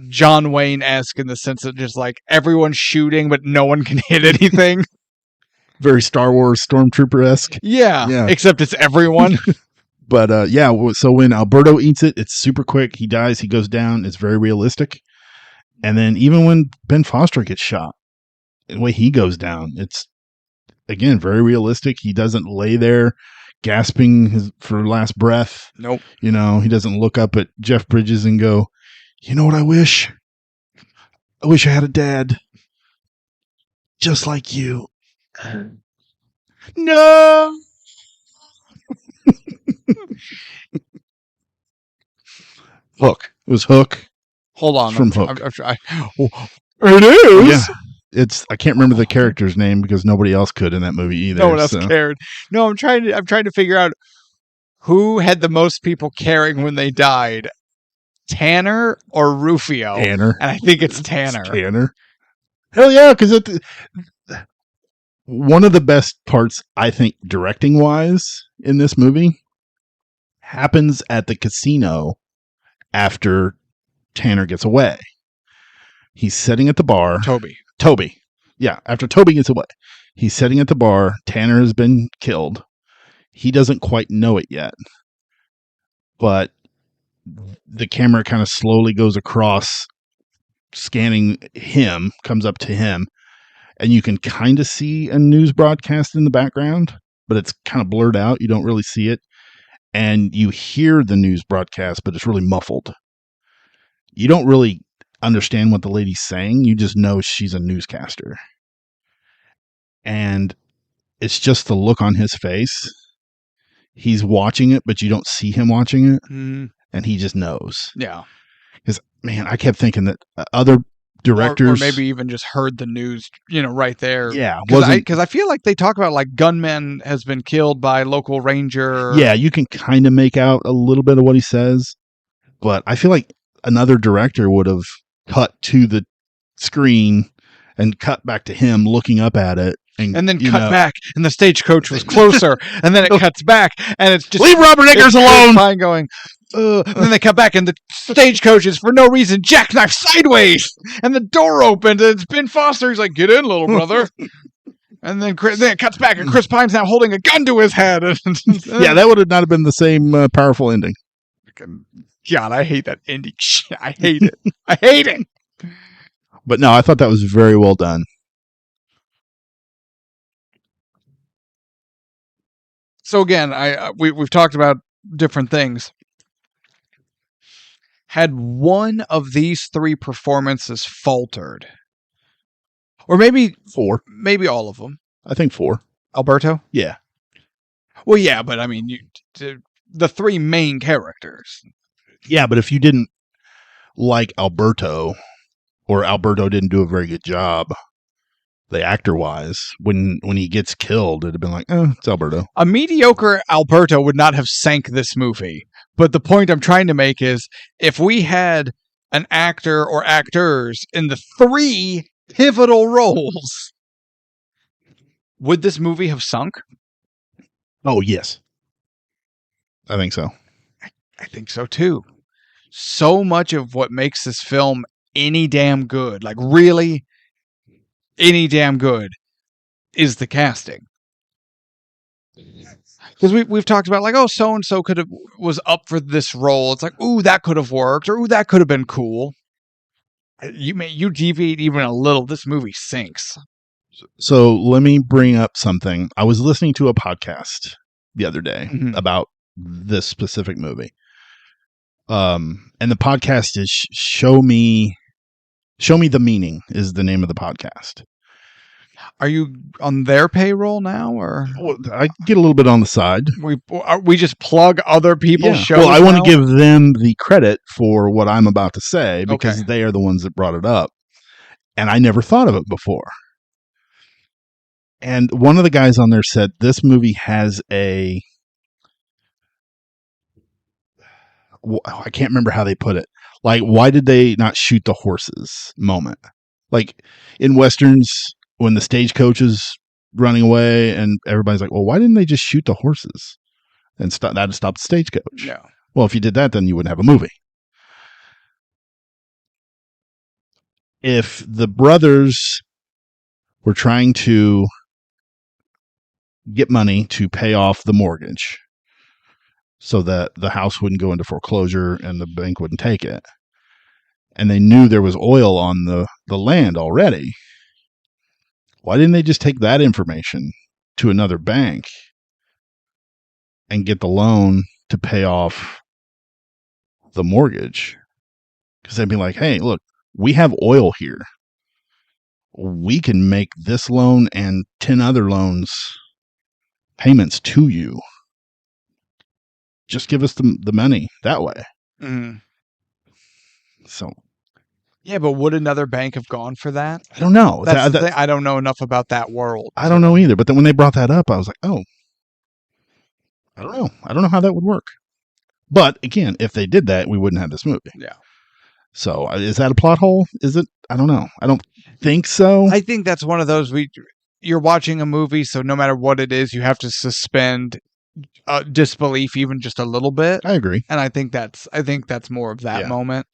John Wayne-esque in the sense that just like everyone's shooting, but no one can hit anything. Very Star Wars Stormtrooper-esque. Yeah. Except it's everyone. But yeah, so when Alberto eats it, it's super quick. He dies, he goes down. It's very realistic. And then even when Ben Foster gets shot, the way he goes down, it's, again, very realistic. He doesn't lay there gasping for last breath. Nope. He doesn't look up at Jeff Bridges and go, you know what I wish? I wish I had a dad just like you. No! Hook. It was Hook. Hold on. It's from Hook. It is? Yeah. I can't remember the character's name because nobody else could in that movie either. No one else cared. No, I'm trying to figure out who had the most people caring when they died. Tanner or Rufio? Tanner. And I think it's Tanner. Tanner. Hell yeah, because one of the best parts, I think, directing-wise in this movie happens at the casino after Tanner gets away. He's sitting at the bar. Toby. Yeah, after Toby gets away. He's sitting at the bar. Tanner has been killed. He doesn't quite know it yet. But the camera kind of slowly goes across, scanning him, comes up to him, and you can kind of see a news broadcast in the background, but it's kind of blurred out. You don't really see it. And you hear the news broadcast, but it's really muffled. You don't really understand what the lady's saying. You just know she's a newscaster. And it's just the look on his face. He's watching it, but you don't see him watching it. Mm. And he just knows. Yeah. Because, man, I kept thinking that other directors... Or maybe even just heard the news, right there. Yeah. Because I feel like they talk about, like, gunman has been killed by local ranger. Yeah, you can kind of make out a little bit of what he says. But I feel like another director would have cut to the screen and cut back to him looking up at it. And then cut back, and the stagecoach was closer, and then it cuts back, and it's just... Leave Robert Eggers alone! Fine going, and then they cut back, and the stagecoach is, for no reason, jackknife sideways, and the door opened, and it's Ben Foster. He's like, get in, little brother. And then it cuts back, and Chris Pine's now holding a gun to his head. Yeah, that would have not have been the same powerful ending. God, I hate that ending shit. I hate it. I hate it. But no, I thought that was very well done. So again, we've talked about different things. Had one of these three performances faltered, or maybe 4, maybe all of them. I think 4. Alberto? Yeah. Well, yeah, but I mean, the three main characters. Yeah, but if you didn't like Alberto, or Alberto didn't do a very good job, the actor-wise, when he gets killed, it'd have been like, it's Alberto. A mediocre Alberto would not have sank this movie. But the point I'm trying to make is, if we had an actor or actors in the 3 pivotal roles, would this movie have sunk? Oh, yes. I think so. I think so too. So much of what makes this film any damn good, like really any damn good, is the casting. Because we've talked about, like, oh, so and so was up for this role. It's like, ooh, that could have worked, or ooh, that could have been cool. You deviate even a little, this movie sinks. So let me bring up something. I was listening to a podcast the other day about this specific movie. And the podcast is Show Me the Meaning is the name of the podcast. Are you on their payroll now, or well, I get a little bit on the side? We just plug other people's shows. Well, I want to give them the credit for what I'm about to say because they are the ones that brought it up, and I never thought of it before. And one of the guys on there said this movie has I can't remember how they put it. Like, why did they not shoot the horses moment? Like in Westerns, when the stagecoach is running away and everybody's like, well, why didn't they just shoot the horses and stop the stagecoach? Yeah. Well, if you did that, then you wouldn't have a movie. If the brothers were trying to get money to pay off the mortgage so that the house wouldn't go into foreclosure and the bank wouldn't take it, and they knew there was oil on the land already, why didn't they just take that information to another bank and get the loan to pay off the mortgage? Because they'd be like, hey, look, we have oil here. We can make this loan and 10 other loans payments to you. Just give us the money that way. Mm. So, yeah, but would another bank have gone for that? I don't know. That's the thing. I don't know enough about that world. I don't know either. But then when they brought that up, I was like, oh, I don't know. I don't know how that would work. But again, if they did that, we wouldn't have this movie. Yeah. So is that a plot hole? Is it? I don't know. I don't think so. I think that's one of those you're watching a movie, so no matter what it is, you have to suspend disbelief even just a little bit. I agree. And I think that's more of that moment.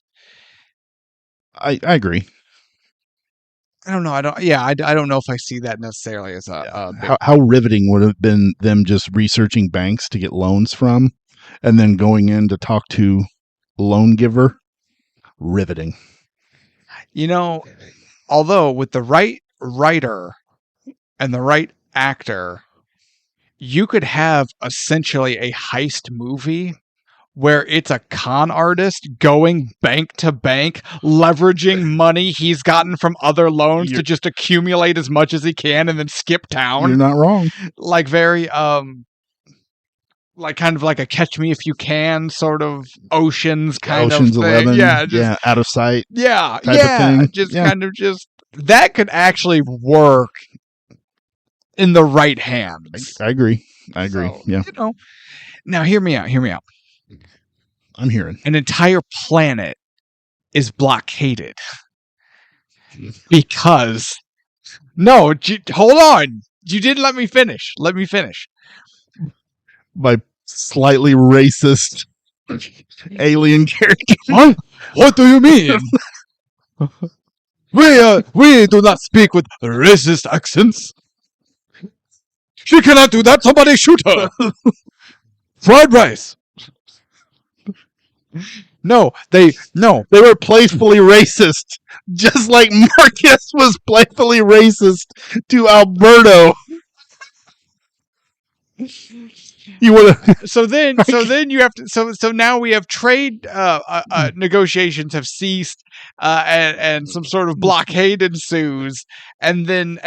I agree. I don't know. I don't know if I see that necessarily as how riveting would have been them just researching banks to get loans from, and then going in to talk to loan giver. Riveting. You know, although with the right writer and the right actor, you could have essentially a heist movie where it's a con artist going bank to bank, leveraging money he's gotten from other loans to just accumulate as much as he can and then skip town. You're not wrong. Like very, like kind of like a Catch Me If You Can sort of Ocean's kind Ocean's of thing. 11, Yeah, Out of Sight. Yeah, type of thing. Just kind of that could actually work in the right hands. I agree. So, yeah. You know, now hear me out. I'm hearing. An entire planet is blockaded because hold on. You didn't let me finish. Let me finish. By slightly racist alien character. What do you mean? We do not speak with racist accents. She cannot do that. Somebody shoot her. Fried rice. No, they were playfully racist, just like Marcus was playfully racist to Alberto. You would have. So then you have to. So now we have trade negotiations have ceased, and some sort of blockade ensues, and then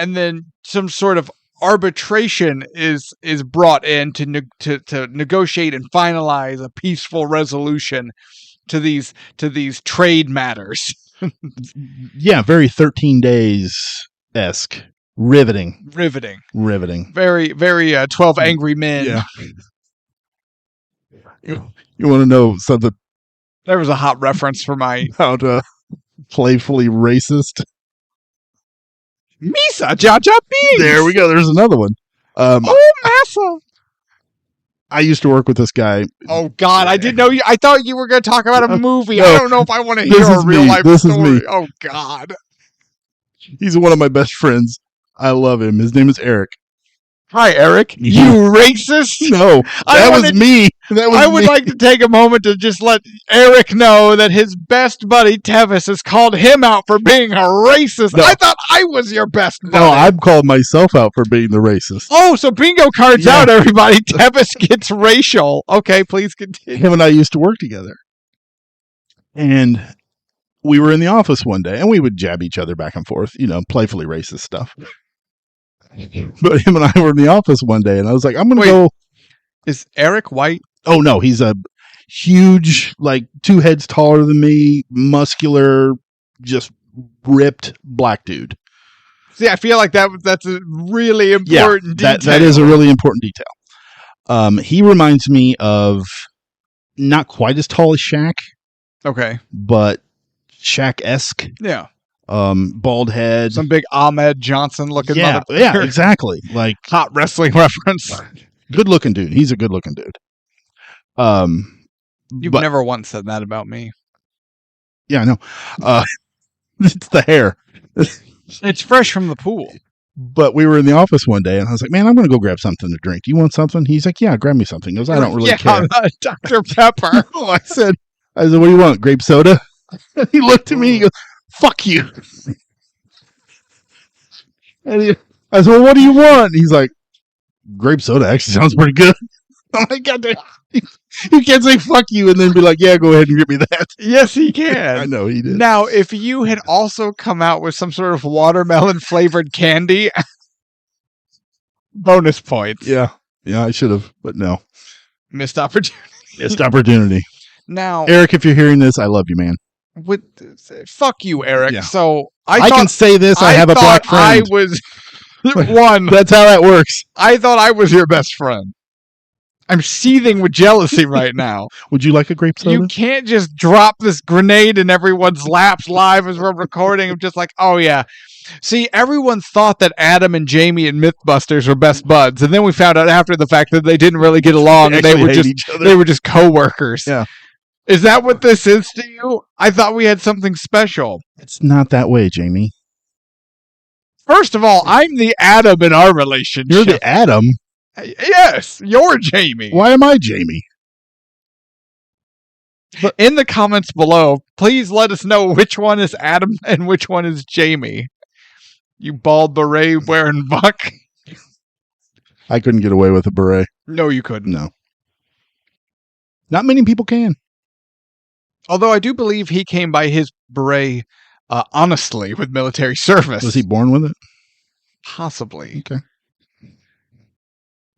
some sort of arbitration is brought in to negotiate and finalize a peaceful resolution to these trade matters. Yeah, very 13 Days-esque. Riveting. Very, very 12 Angry Men. Yeah. You want to know something There was a hot reference for my about playfully racist? Misa Jaja Beans. There we go. There's another one. Oh, massa. I used to work with this guy. Oh God, I didn't know you. I thought you were going to talk about a movie. No, I don't know if I want to hear a real life This story. is me. Oh God. He's one of my best friends. I love him. His name is Eric. Hi, Eric. Yeah. You racist. No, that was me. I would like to take a moment to just let Eric know that his best buddy Tevis has called him out for being a racist. No. I thought I was your best buddy. No, I've called myself out for being the racist. Oh, so bingo cards Yeah. out, everybody. Tevis gets racial. Okay, please continue. Him and I used to work together. And we were in the office one day, and we would jab each other back and forth, playfully racist stuff. But him and I were in the office one day, and I was like, I'm going to go. Is Eric white? Oh, no, he's a huge, 2 heads taller than me, muscular, just ripped black dude. See, I feel like that's a really important detail. That is a really important detail. He reminds me of not quite as tall as Shaq, Okay. but Shaq-esque. Yeah. Bald head. Some big Ahmed Johnson looking Yeah, exactly. Hot wrestling reference. Good looking dude. He's a good looking dude. You've but- never once said that about me. Yeah, I know. It's the hair. It's fresh from the pool. But we were in the office one day, and I was like, "Man, I'm going to go grab something to drink. You want something?" He's like, "Yeah, grab me something." He goes, "I don't really care." Dr. Pepper. I said, "What do you want? Grape soda?" And he looked at me. He goes, "Fuck you." And I said, "Well, what do you want?" And he's like, "Grape soda actually sounds pretty good." I'm like, "God damn. You can't say fuck you and then be like, yeah, go ahead and give me that." Yes, he can. I know he did. Now, if you had also come out with some sort of watermelon flavored candy, bonus points. Yeah, I should have, but no. Missed opportunity. Missed opportunity. Now, Eric, if you're hearing this, I love you, man. Fuck you, Eric. Yeah. So I can say this. I have a black friend. I was one. That's how that works. I thought I was your best friend. I'm seething with jealousy right now. Would you like a grape soda? You can't just drop this grenade in everyone's laps live as we're recording. I'm just like, oh yeah. See, everyone thought that Adam and Jamie and Mythbusters were best buds, and then we found out after the fact that they didn't really get along, and they were just co-workers. Yeah. Is that what this is to you? I thought we had something special. It's not that way, Jamie. First of all, I'm the Adam in our relationship. You're the Adam. Yes, you're Jamie. Why am I Jamie? In the comments below, please let us know which one is Adam and which one is Jamie. You bald beret wearing buck. I couldn't get away with a beret. No, you couldn't. No. Not many people can. Although I do believe he came by his beret honestly with military service. Was he born with it? Possibly. Okay.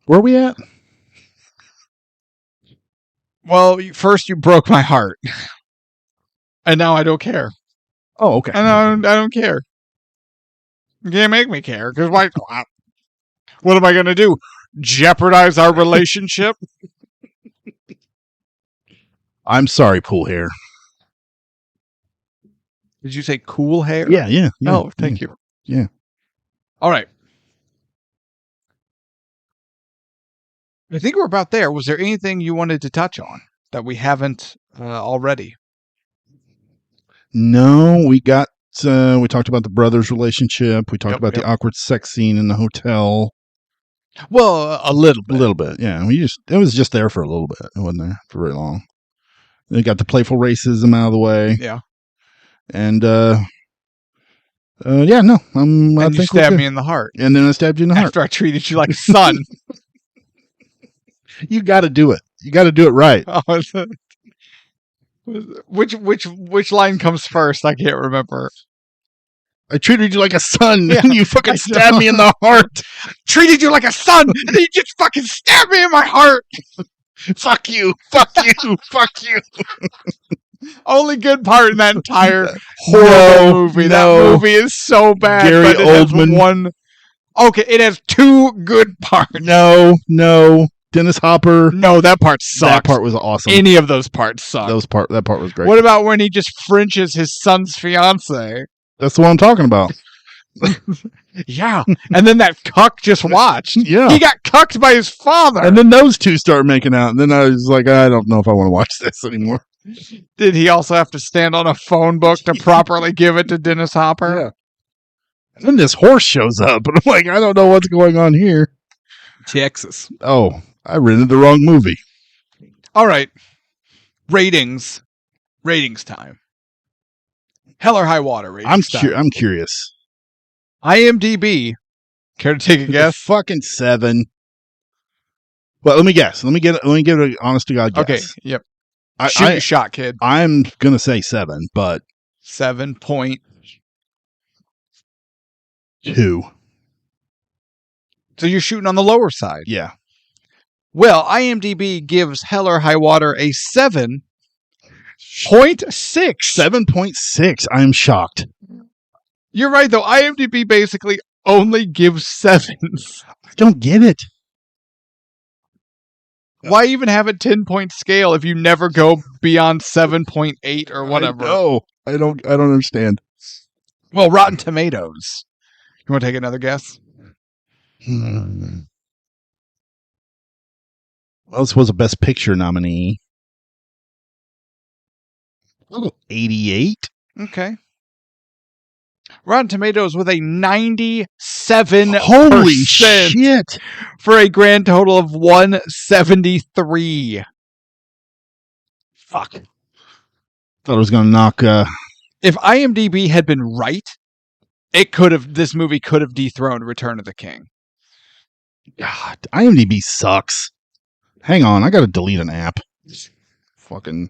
Where are we at? Well, first you broke my heart. And now I don't care. Oh, okay. I don't care. You can't make me care. Because why? What am I going to do? Jeopardize our relationship? I'm sorry, pool hair. Did you say cool hair? Yeah. Oh, thank you. Yeah. All right. I think we're about there. Was there anything you wanted to touch on that we haven't already? No, we got. We talked about the brothers' relationship. We talked about the awkward sex scene in the hotel. Well, a little bit. A little bit, yeah. It was just there for a little bit. It wasn't there for very long. They got the playful racism out of the way. Yeah. And yeah, no. And you stabbed me in the heart. And then I stabbed you in the heart. After I treated you like a son. You got to do it. You got to do it right. Which line comes first? I can't remember. I treated you like a son, Yeah, and you fucking stabbed me in the heart. Treated you like a son, and then you just fucking stabbed me in my heart. Fuck you. Fuck you. Fuck you. Only good part in that entire horrible movie. no. That movie is so bad. Gary but it has Oldman. one. Okay, it has two good parts. No. Dennis Hopper. No, that part sucks. That part was awesome. Any of those parts suck. That part was great. What about when he just Frenches his son's fiance? That's the one I'm talking about. Yeah, and then that cuck just watched. Yeah. He got cucked by his father. And then those two start making out. And then I was like, I don't know if I want to watch this anymore. Did he also have to stand on a phone book to properly give it to Dennis Hopper? Yeah. And then this horse shows up. And I'm like, I don't know what's going on here. Texas. Oh, I rented the wrong movie. All right. Ratings. Ratings time. Hell or High Water ratings time. I'm curious. IMDb. Care to take a guess? Fucking 7. Well, let me guess. Let me give an honest to God guess. Okay. Yep. I, Shoot I, your shot, kid. I'm gonna say 7, but 7.2. 2. So you're shooting on the lower side. Yeah. Well, IMDb gives Hell or High Water a 7.6. 7.6. I'm shocked. You're right, though. IMDb basically only gives 7s. I don't get it. Why even have a 10-point scale if you never go beyond 7.8 or whatever? No, I don't understand. Well, Rotten Tomatoes. You want to take another guess? Well, this was a Best Picture nominee. 88. Okay. Rotten Tomatoes with a 97%. Holy shit! For a grand total of 173. Fuck. Thought I was gonna knock. If IMDb had been right, this movie could have dethroned Return of the King. God, IMDb sucks. Hang on, I gotta delete an app. Fucking.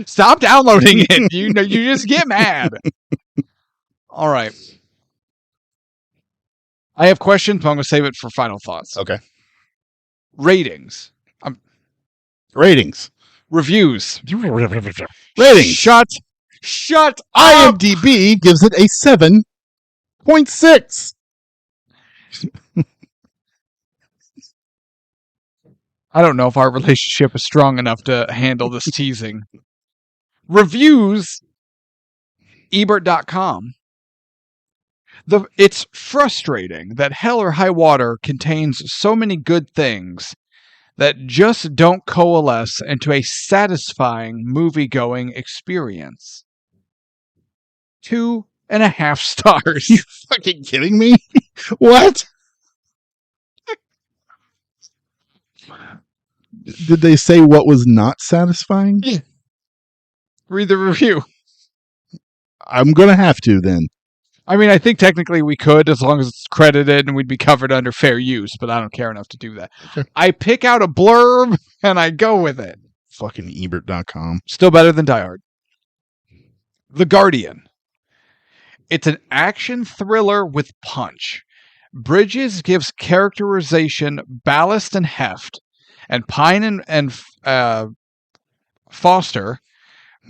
Stop downloading it. You just get mad. All right. I have questions, but I'm going to save it for final thoughts. Okay. Ratings. Ratings. Reviews. Ratings. Shut up. IMDb gives it a 7.6. I don't know if our relationship is strong enough to handle this teasing. Reviews. Ebert.com. It's frustrating that Hell or High Water contains so many good things that just don't coalesce into a satisfying movie-going experience. 2.5 stars. You fucking kidding me? What? Did they say what was not satisfying? Read the review. I'm gonna have to then. I mean, I think technically we could, as long as it's credited and we'd be covered under fair use, but I don't care enough to do that. Okay. I pick out a blurb and I go with it. Fucking Ebert.com. Still better than Die Hard. The Guardian. It's an action thriller with punch. Bridges gives characterization ballast and heft, and Pine and Foster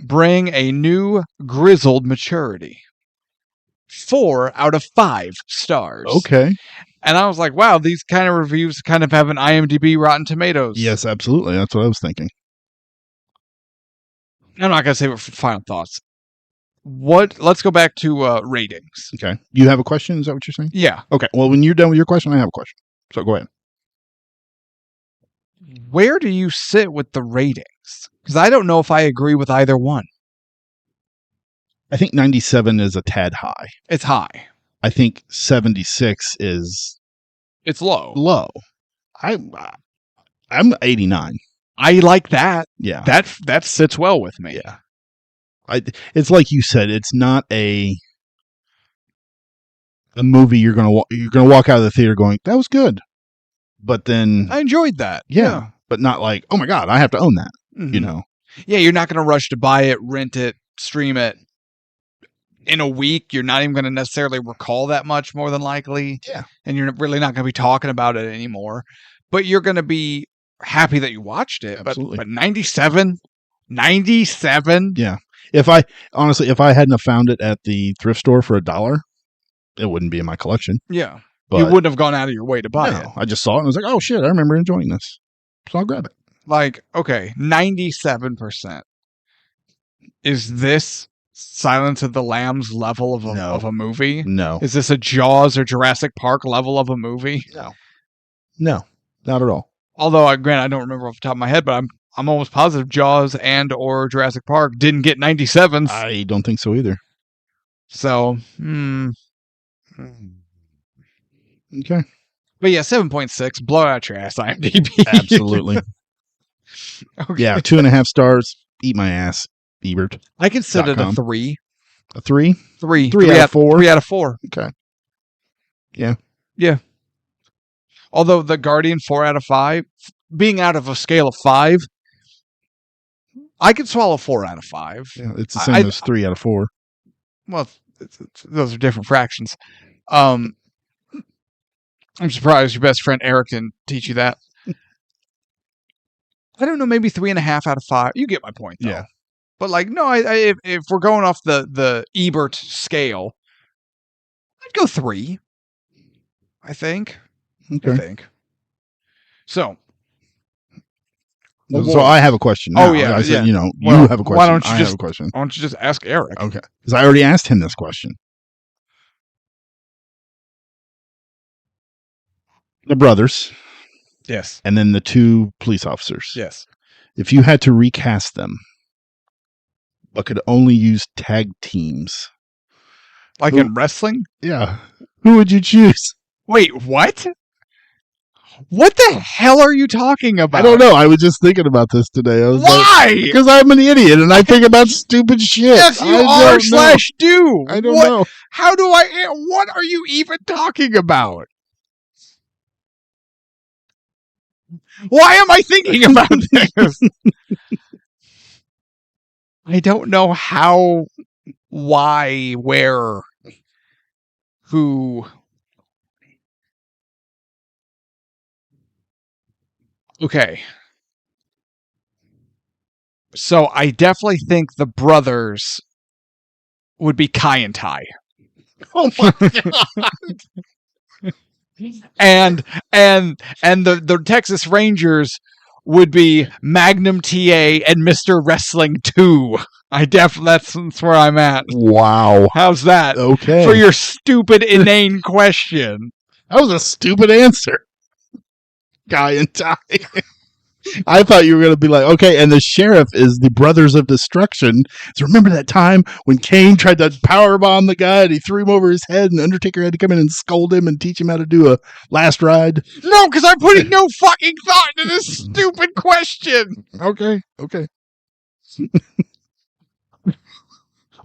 bring a new grizzled maturity. 4 out of 5 stars. Okay. And I was like, wow, these kind of reviews kind of have an IMDb Rotten Tomatoes. Yes, absolutely. That's what I was thinking. I'm not going to save it for final thoughts. Let's go back to ratings. Okay. You have a question? Is that what you're saying? Yeah. Okay. Well, when you're done with your question, I have a question. So go ahead. Where do you sit with the ratings? Because I don't know if I agree with either one. I think 97 is a tad high. It's high. I think 76 is It's low. low. I'm 89. I like that. Yeah. That sits well with me. Yeah. It's like you said, it's not a movie you're going to walk out of the theater going, that was good. But then I enjoyed that. yeah, but not like, oh my God, I have to own that, Mhm. you know. Yeah, you're not going to rush to buy it, rent it, stream it. In a week, you're not even going to necessarily recall that much, more than likely. Yeah. And you're really not going to be talking about it anymore. But you're going to be happy that you watched it. Absolutely. But 97? $97? Yeah. If I hadn't have found it at the thrift store for $1, it wouldn't be in my collection. Yeah. But You wouldn't have gone out of your way to buy it. I just saw it and I was like, oh shit, I remember enjoying this. So I'll grab it. Like, okay, 97%. Is this Silence of the Lambs level of No. of a movie? No. Is this a Jaws or Jurassic Park level of a movie? No. Not at all. Although, granted, I don't remember off the top of my head, but I'm almost positive Jaws and or Jurassic Park didn't get 97s. I don't think so either. So, Okay. But yeah, 7.6. Blow out your ass, IMDb. Absolutely. Okay. Yeah, 2.5 stars. Eat my ass, Ebert. I consider it a .com. 3. A 3? 3. 3 out of 4? 3 out of 4. Okay. Yeah. Yeah. Although The Guardian 4 out of 5, being out of a scale of 5, I could swallow 4 out of 5. Yeah, it's the same as 3 out of 4. Well, those are different fractions. I'm surprised your best friend Eric didn't teach you that. I don't know, maybe 3.5 out of 5. You get my point, though. Yeah. But like, no, if we're going off the Ebert scale, I'd go 3. I think. Okay. I think. So. So I have a question now. Oh, yeah. I said, Well, you have a question. why don't you I just- have a question. Why don't you just ask Eric? Okay. Because I already asked him this question. The brothers Yes. and then the 2 police officers. Yes. If you had to recast them, but could only use tag teams. Like Who- in wrestling? Yeah. Who would you choose? Wait, what? What the hell are you talking about? I don't know. I was just thinking about this today. I was Why? Because I'm an idiot and I think about stupid shit. Yes, you I are don't know. / do. I don't What- know. How do I? What are you even talking about? Why am I thinking about this? I don't know how, why, where, who. Okay. So I definitely think the brothers would be Kai and Tai. Oh my God. And the Texas Rangers would be Magnum TA and Mr. Wrestling 2. That's where I'm at. Wow. How's that? Okay. For your stupid, inane question. That was a stupid answer. Guy and tie. I thought you were going to be like, okay, and the sheriff is the Brothers of Destruction. So remember that time when Kane tried to powerbomb the guy and he threw him over his head and Undertaker had to come in and scold him and teach him how to do a last ride? No, because I'm putting no fucking thought into this stupid question. Okay.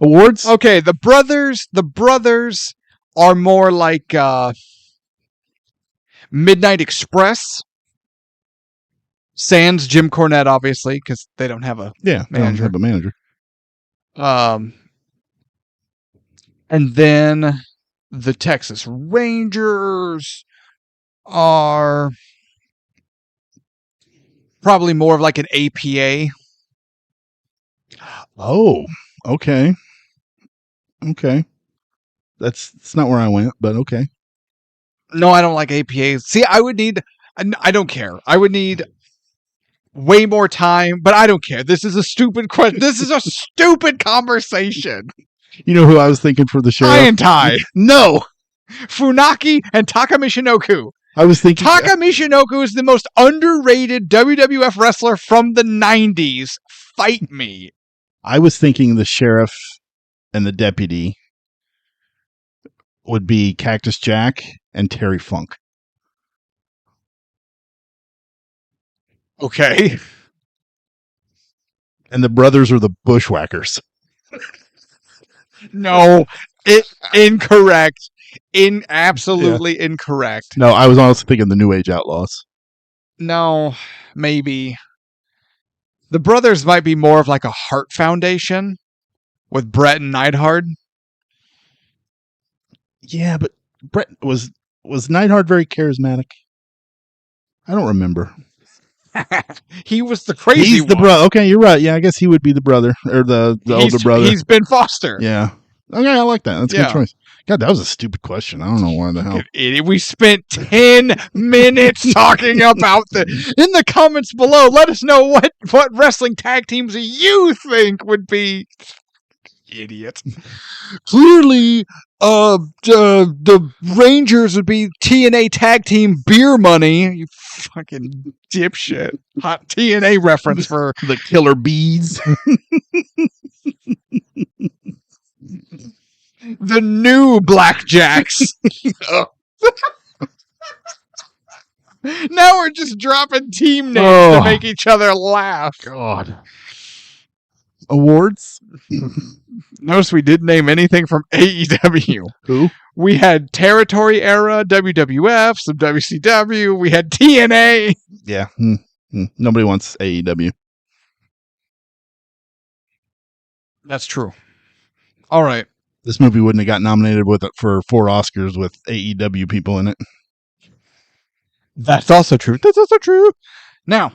Awards? Okay, the brothers are more like Midnight Express. Sans Jim Cornette, obviously, because they don't have a Yeah. they don't Manager. have a manager. And then the Texas Rangers are probably more of like an APA. Oh, okay. Okay. That's not where I went, but okay. No, I don't like APAs. See, I don't care. I would need way more time, but I don't care. This is a stupid question. This is a stupid conversation. You know who I was thinking for the Tai sheriff? and Tai. No. Funaki and Taka Michinoku. I was thinking Taka Michinoku is the most underrated WWF wrestler from the 90s. Fight me. I was thinking the sheriff and the deputy would be Cactus Jack and Terry Funk. Okay. And the brothers are the Bushwhackers. No. Incorrect. Absolutely incorrect. No, I was honestly thinking the New Age Outlaws. No, maybe. The brothers might be more of like a Heart Foundation with Brett and Neidhart. Yeah, but Brett was Neidhart very charismatic? I don't remember. He was the crazy He's the one. brother. Okay, you're right. Yeah, I guess he would be the brother or the older brother. He's Ben Foster. Yeah. Okay, I like that. That's a Yeah. good choice. God, that was a stupid question. I don't know why the hell. Fucking idiot. We spent 10 minutes talking about in the comments below. Let us know what wrestling tag teams you think would be. Idiot. Clearly, the Rangers would be TNA tag team Beer Money. You fucking dipshit. Hot TNA reference for The Killer Bees. the new Blackjacks. Now we're just dropping team names to make each other laugh. God. Awards? Notice we didn't name anything from AEW. Who? We had Territory Era, WWF, some WCW. We had TNA. Yeah. Nobody wants AEW. That's true. All right. This movie wouldn't have got nominated for 4 Oscars with AEW people in it. That's also true. That's also true. Now,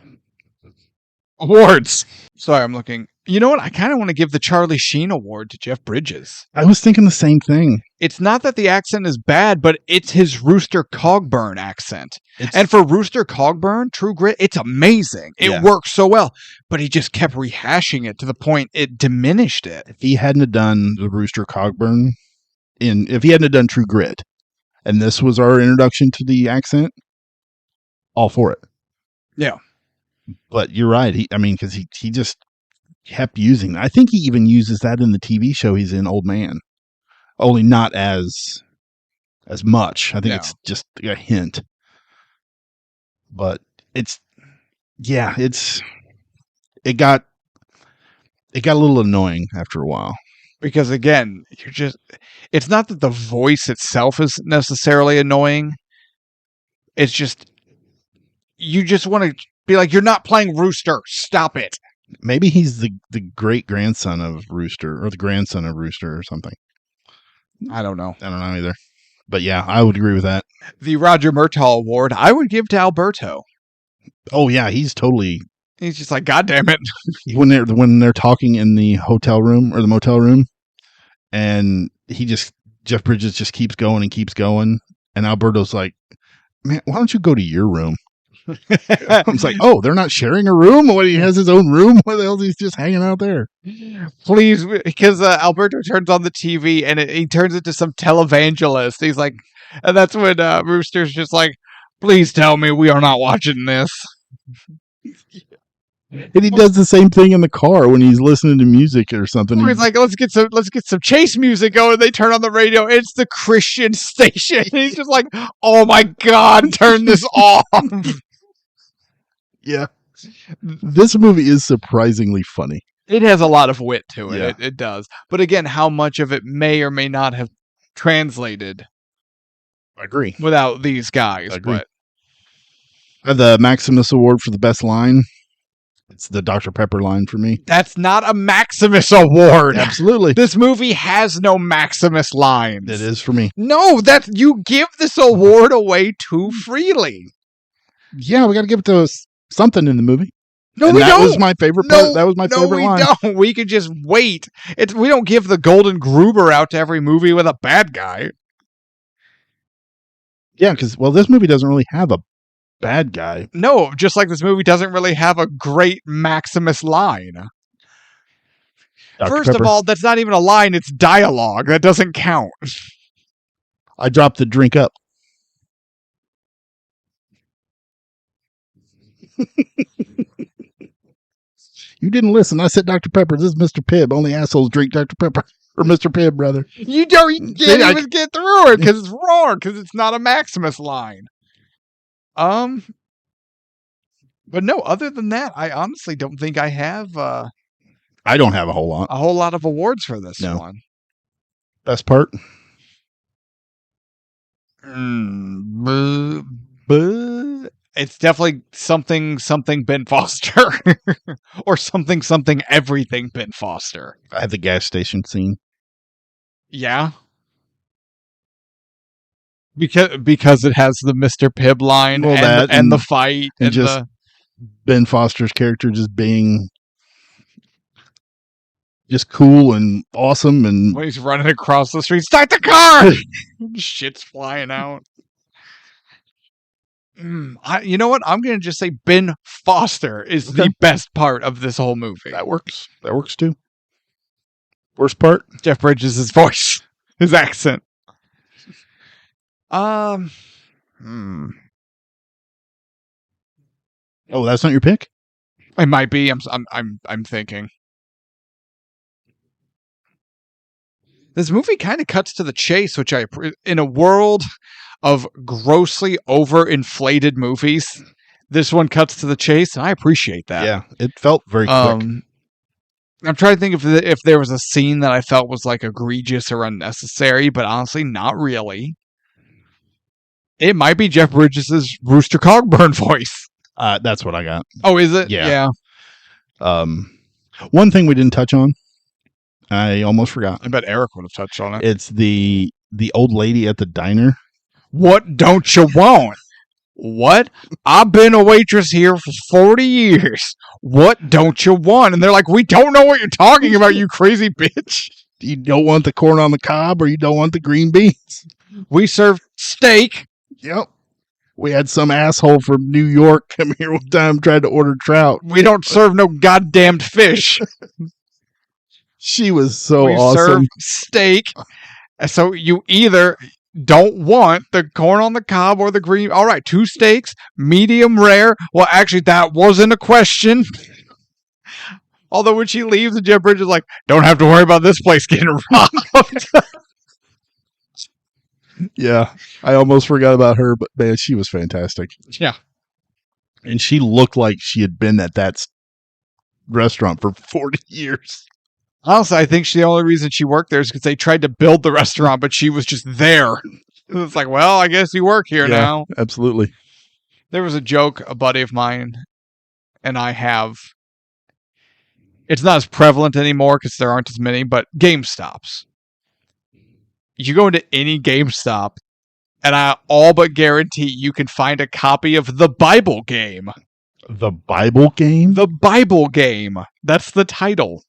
awards. Sorry, I'm looking. You know what? I kind of want to give the Charlie Sheen Award to Jeff Bridges. I was thinking the same thing. It's not that the accent is bad, but it's his Rooster Cogburn accent. It's, And for Rooster Cogburn, True Grit, it's amazing. It Yeah. works so well. But he just kept rehashing it to the point it diminished it. if he hadn't have done the Rooster Cogburn, if he hadn't have done True Grit, and this was our introduction to the accent, all for it. Yeah. But you're right. Because he just kept using that. I think he even uses that in the TV show he's in, Old Man. Only not as much. I think it's just a hint. But it got a little annoying after a while. Because again, it's not that the voice itself is necessarily annoying. It's just, you just want to be like, you're not playing Rooster. Stop it. Maybe he's the great grandson of Rooster or the grandson of Rooster or something. I don't know. I don't know either. But yeah, I would agree with that. The Roger Murtaugh Award, I would give to Alberto. Oh yeah, he's totally. He's just like, God damn it. When they're talking in the hotel room or the motel room, and Jeff Bridges just keeps going and keeps going, and Alberto's like, "Man, why don't you go to your room?" I was like, "Oh, they're not sharing a room? What, he has his own room? What the hell? He's just hanging out there." Please, because Alberto turns on the TV and he turns into some televangelist. He's like, and that's when Rooster's just like, please tell me we are not watching this. And he does the same thing in the car when he's listening to music or something. He's like, let's get some chase music going. They turn on the radio. It's the Christian station. And he's just like, oh my God, turn this off. Yeah. This movie is surprisingly funny. It has a lot of wit to it. Yeah. It does. But again, how much of it may or may not have translated I agree. without these guys. I agree. But The Maximus Award for the best line. It's the Dr. Pepper line for me. that's not a Maximus Award. Absolutely. This movie has no Maximus lines. It is for me. No, you give this award away too freely. Yeah, we got to give it to something in the movie. No, And we that don't. was my favorite part. That was my favorite line. No, we could just wait. We don't give the Golden Gruber out to every movie with a bad guy. Yeah, because, this movie doesn't really have a bad guy. No, just like this movie doesn't really have a great Maximus line. Dr. First Pepper. of all, that's not even a line, it's dialogue. That doesn't count. I dropped the drink up. You didn't listen. I said Dr. Pepper. This is Mr. Pibb. Only assholes drink Dr. Pepper. Or Mr. Pibb, brother. You can't even get through it because it's wrong, because it's not a Maximus line. But no, other than that, I honestly don't think I have I don't have a whole lot. a whole lot of awards for this No. one. Best part? It's definitely something Ben Foster or something everything Ben Foster. I have the gas station scene. Yeah. Because it has the Mr. Pibb line Well, that and the fight and and just- the Ben Foster's character just being just cool and awesome, and When he's running across the street, start the car! Shit's flying out. You know what? I'm going to just say Ben Foster is the best part of this whole movie. that works. That works too. Worst part? Jeff Bridges' voice. His accent. Hmm. Oh, that's not your pick? It might be. I'm thinking. This movie kind of cuts to the chase, which in a world of grossly overinflated movies, this one cuts to the chase, and I appreciate that. Yeah, it felt very quick. I'm trying to think if there was a scene that I felt was like egregious or unnecessary, but honestly, not really. It might be Jeff Bridges' Rooster Cogburn voice. That's what I got. Oh, is it? Yeah. One thing we didn't touch on, I almost forgot. I bet Eric would have touched on it. It's the old lady at the diner. What don't you want? What? I've been a waitress here for 40 years. What don't you want? And they're like, we don't know what you're talking about, you crazy bitch. You don't want the corn on the cob, or you don't want the green beans. We serve steak. Yep. We had some asshole from New York come here one time, tried to order trout. We don't serve no goddamned fish. She was so we awesome. Serve steak. So you either don't want the corn on the cob or the green. All right, 2 steaks, medium rare. Well, actually, that wasn't a question. Although when she leaves, and Jeff Bridges is like, don't have to worry about this place getting robbed. Yeah, I almost forgot about her, but man, she was fantastic. Yeah. And she looked like she had been at that restaurant for 40 years. Honestly, I think the only reason she worked there is because they tried to build the restaurant, but she was just there. It's like, well, I guess you work here now. Absolutely. There was a joke a buddy of mine and I have. It's not as prevalent anymore because there aren't as many, but GameStops. You go into any GameStop, and I all but guarantee you can find a copy of The Bible Game. The Bible Game? The Bible Game. That's the title.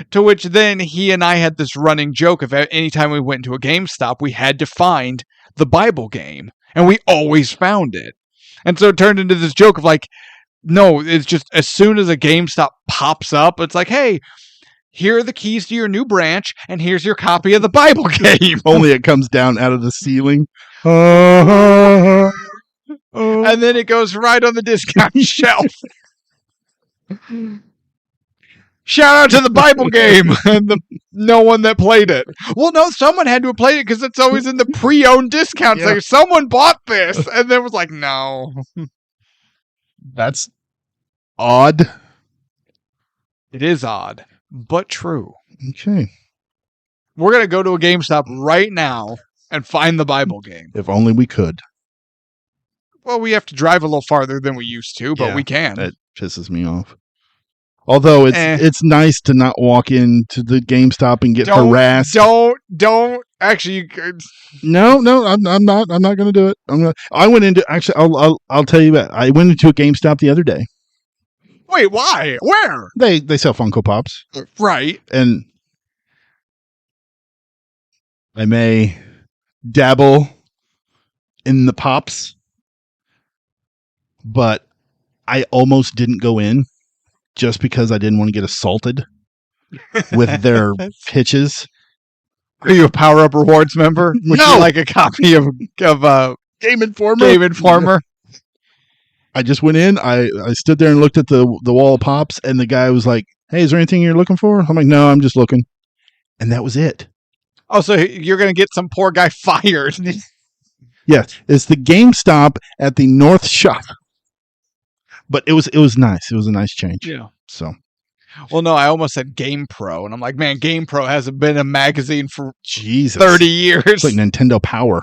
To which then he and I had this running joke of anytime we went into a GameStop, we had to find The Bible Game. And we always found it. And so it turned into this joke of like, no, it's just as soon as a GameStop pops up, it's like, hey, here are the keys to your new branch, and here's your copy of The Bible Game. Only it comes down out of the ceiling. And then it goes right on the discount shelf. Shout out to The Bible Game and no one that played it. Well, no, someone had to have played it because it's always in the pre-owned discounts. Yeah. Like, someone bought this, and then was like, no. That's odd. It is odd, but true. Okay. We're going to go to a GameStop right now and find The Bible Game. If only we could. Well, we have to drive a little farther than we used to, but we can. It pisses me off. Although it's nice to not walk into the GameStop and get harassed. Don't actually. No, I'm not going to do it. I went into I'll tell you what. I went into a GameStop the other day. Wait, why? Where? They sell Funko Pops, right? And I may dabble in the pops, but I almost didn't go in. Just because I didn't want to get assaulted with their pitches. Are you a Power Up Rewards member? Would No. you like a copy of Game Informer? Game Informer? I just went in. I stood there and looked at the wall of pops, and the guy was like, "Hey, is there anything you're looking for?" I'm like, "No, I'm just looking," and that was it. Oh, so you're gonna get some poor guy fired? Yes, it's the GameStop at the North Shop. But it was nice. It was a nice change. Yeah. So, well, no, I almost said Game Pro, and I'm like, man, Game Pro hasn't been a magazine for Jesus, 30 years. It's like Nintendo Power.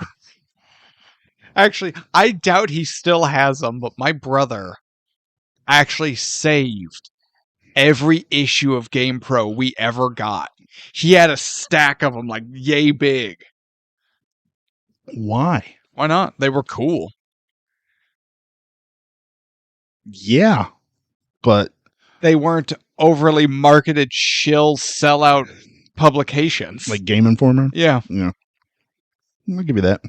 Actually, I doubt he still has them, but my brother actually saved every issue of Game Pro we ever got. He had a stack of them, like yay big. Why? Why not? They were cool. Yeah. but They weren't overly marketed shill sellout publications. like Game Informer. Yeah. Yeah. I'll give you that.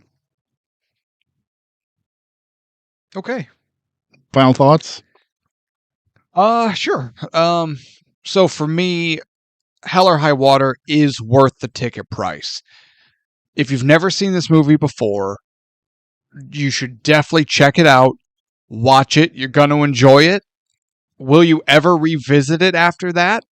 Okay. Final thoughts? Sure. So for me, Hell or High Water is worth the ticket price. If you've never seen this movie before, you should definitely check it out. Watch it. You're going to enjoy it. Will you ever revisit it after that?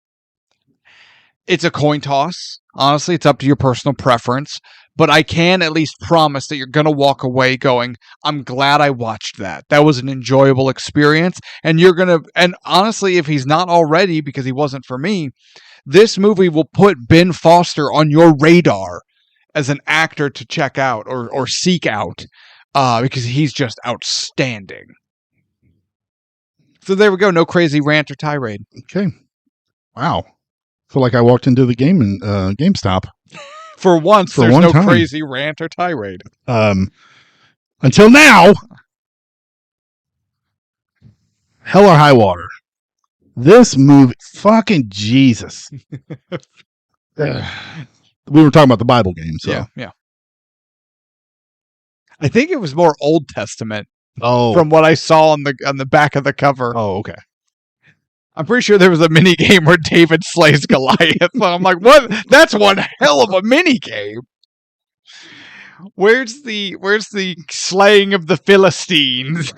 It's a coin toss. Honestly, it's up to your personal preference. But I can at least promise that you're going to walk away going, I'm glad I watched that. That was an enjoyable experience. And you're going to, and honestly, if he's not already, because he wasn't for me, this movie will put Ben Foster on your radar as an actor to check out or seek out because he's just outstanding. So there we go. No crazy rant or tirade. Okay. Wow. Feel like I walked into the game and GameStop. For once, For there's one no time. crazy rant or tirade. Until now, Hell or High Water. This movie, fucking Jesus. We were talking about the Bible game, so. Yeah. I think it was more Old Testament Oh. from what I saw on the back of the cover. Oh, okay. I'm pretty sure there was a mini game where David slays Goliath. I'm like, what? That's one hell of a mini game. Where's the slaying of the Philistines?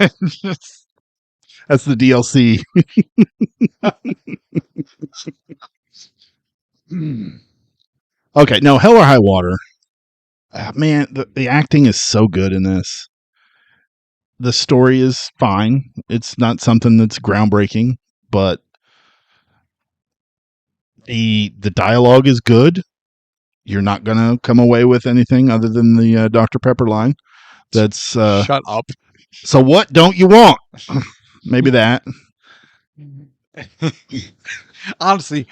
That's the DLC. Okay, no, Hell or High Water. Man, the acting is so good in this. The story is fine. It's not something that's groundbreaking, but the dialogue is good. You're not gonna come away with anything other than the Dr. Pepper line. That's Shut up. So what don't you want? Maybe that. Honestly,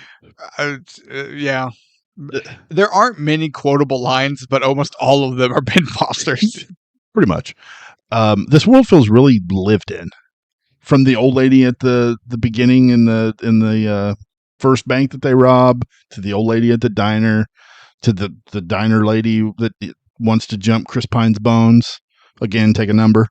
yeah. There aren't many quotable lines, but almost all of them are Ben Foster's. Pretty much. This world feels really lived in. From the old lady at the beginning in the first bank that they rob, to the old lady at the diner, to the diner lady that wants to jump Chris Pine's bones. Again, take a number.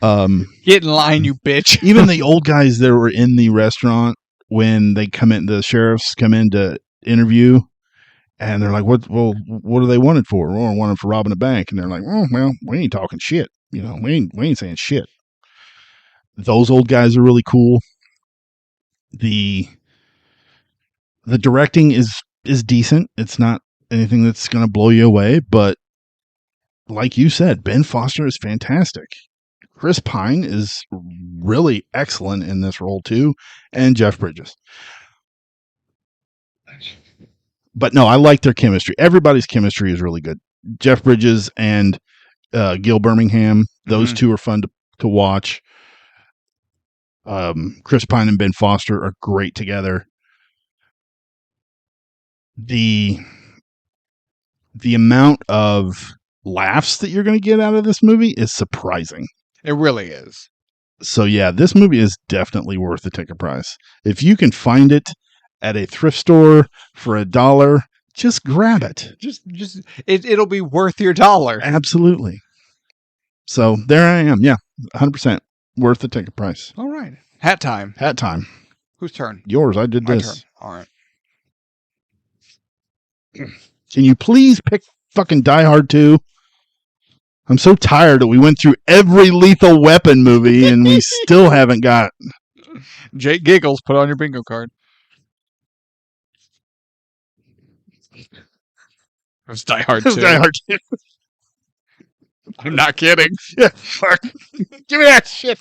Get in line, you bitch. Even the old guys that were in the restaurant when they come in, the sheriffs come in to interview, and they're like, "What? Well, what are they wanted for? Well, wanted for robbing a bank." And they're like, "Oh, well, we ain't talking shit. You know, we ain't saying shit." Those old guys are really cool. The directing is decent. It's not anything that's going to blow you away, but like you said, Ben Foster is fantastic. Chris Pine is really excellent in this role too, and Jeff Bridges. But no, I like their chemistry. Everybody's chemistry is really good. Jeff Bridges and Gil Birmingham, those two are fun to watch. Chris Pine and Ben Foster are great together. The amount of laughs that you're going to get out of this movie is surprising. It really is. So yeah, this movie is definitely worth the ticket price. If you can find it at a thrift store for $1, just grab it. It'll be worth your dollar. Absolutely. So there I am. Yeah, 100% worth the ticket price. All right. Hat time. Hat time. Whose turn? Yours. I did My this. turn. All right. Can you please pick fucking Die Hard 2? I'm so tired that we went through every Lethal Weapon movie and we still haven't got. Jake giggles. Put on your bingo card. It was Die Hard 2. Die Hard 2. I'm not kidding. Yeah, fuck. Give me that shit.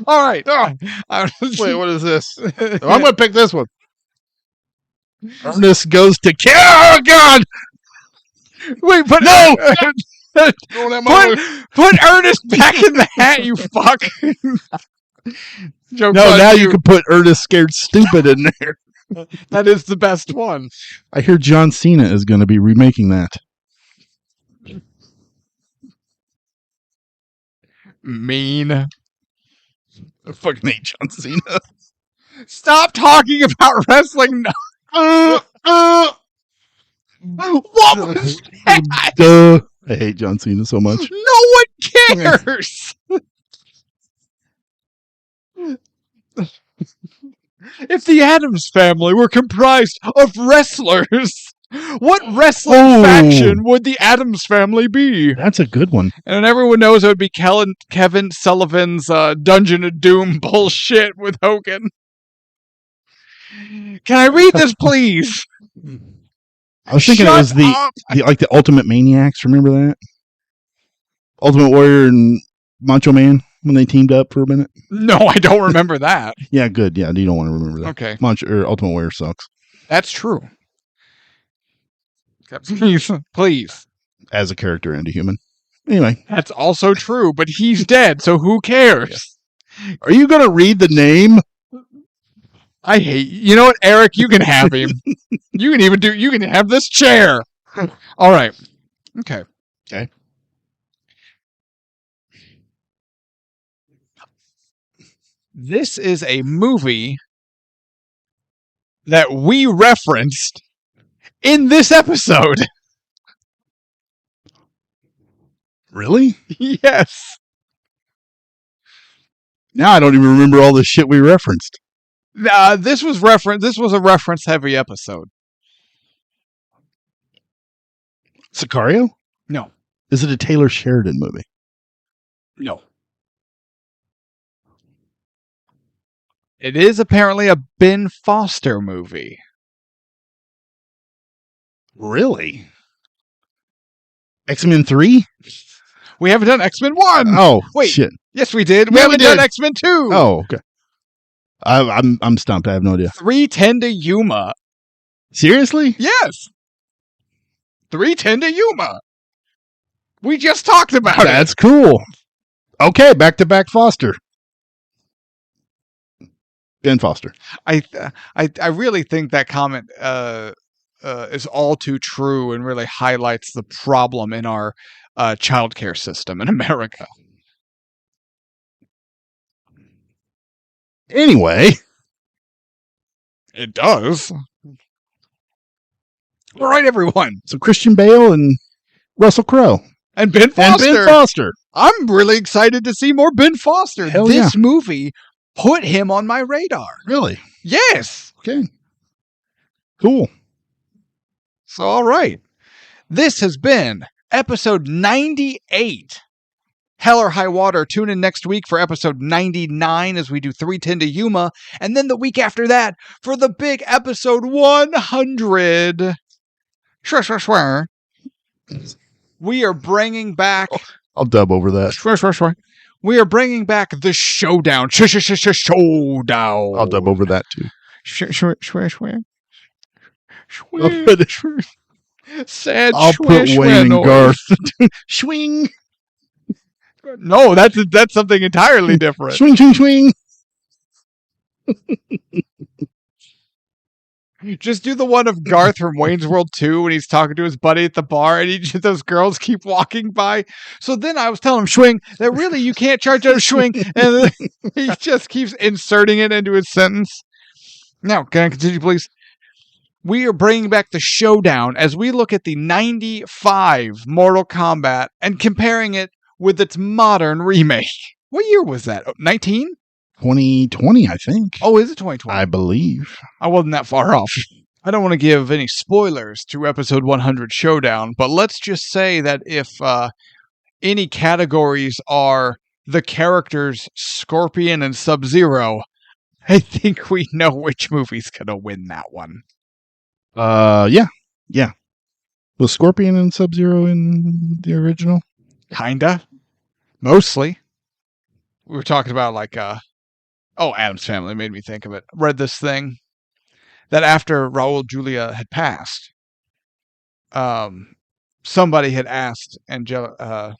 All right. Wait, what is this? Oh, I'm going to pick this one. Ernest goes to kill. Oh, God. Wait, but No! Put Ernest back in the hat, you fuck. No, now you can put Ernest Scared Stupid in there. That is the best one. I hear John Cena is going to be remaking that. Mean. I fucking hate John Cena. Stop talking about wrestling. No. What was that? Duh. I hate John Cena so much. No one cares. If the Addams family were comprised of wrestlers, what wrestling faction would the Addams family be? That's a good one. And everyone knows it would be Kevin Sullivan's Dungeon of Doom bullshit with Hogan. Can I read this, please? I was thinking it was the Ultimate Maniacs. Remember that? Ultimate Warrior and Macho Man when they teamed up for a minute. No, I don't remember that. Yeah, good. Yeah, you don't want to remember that. Okay, Ultimate Warrior sucks. That's true. Please. As a character and a human. Anyway, that's also true, but he's dead, so who cares? Yeah. Are you going to read the name? I hate you. Know what, Eric? You can have him. You can have this chair. All right. Okay. This is a movie that we referenced in this episode. Really? Yes. Now I don't even remember all the shit we referenced. This was a reference-heavy episode. Sicario? No. Is it a Taylor Sheridan movie? No. It is apparently a Ben Foster movie. Really? X-Men 3? We haven't done X-Men 1. Oh, wait. Shit. Yes, we did. Yeah, We haven't we done did. X-Men 2. Oh, okay. I'm stumped. I have no idea. 3:10 to Yuma. Seriously? Yes. 3:10 to Yuma. We just talked about it. That's cool. Okay, back-to-back Foster. Ben Foster. I really think that comment is all too true and really highlights the problem in our childcare system in America. Anyway. It does. All right, everyone. So Christian Bale and Russell Crowe. And Ben Foster. And Ben Foster. I'm really excited to see more Ben Foster. Hell this movie put him on my radar. Really? Yes. Okay. Cool. So, all right. This has been episode 98. Hell or High Water. Tune in next week for episode 99 as we do 3:10 to Yuma. And then the week after that for the big episode 100. Swear. We are bringing back... I'll dub over that. Swear. We are bringing back the showdown. Showdown. I'll dub over that too. Swear. I'll put it. Sad. I'll put Wayne and Garth. Swing. No, that's something entirely different. Swing. Just do the one of Garth from Wayne's World 2 when he's talking to his buddy at the bar and those girls keep walking by. So then I was telling him, Schwing, that really you can't charge out a Schwing. And he just keeps inserting it into his sentence. Now, can I continue, please? We are bringing back the showdown as we look at the 95 Mortal Kombat and comparing it with its modern remake. What year was that? 19? 2020, I think. Oh, is it 2020? I believe. I wasn't that far off. I don't want to give any spoilers to episode 100 Showdown, but let's just say that if any categories are the characters Scorpion and Sub-Zero, I think we know which movie's going to win that one. Yeah. Was Scorpion and Sub-Zero in the original? Kinda. Mostly. We were talking about Addams Family made me think of it. Read this thing that after Raul Julia had passed, somebody had asked Angelica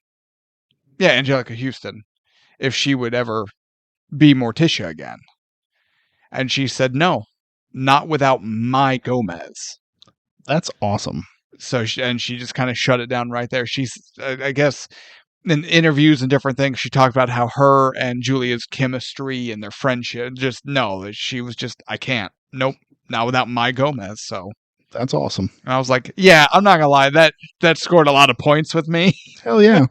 Houston if she would ever be Morticia again. And she said, no, not without my Gomez. That's awesome. So she just kind of shut it down right there. She's, I guess, in interviews and different things, she talked about how her and Julia's chemistry and their friendship, she was just, I can't. Nope. Not without my Gomez. So That's awesome. and I was like, yeah, I'm not going to lie. That scored a lot of points with me. Hell yeah.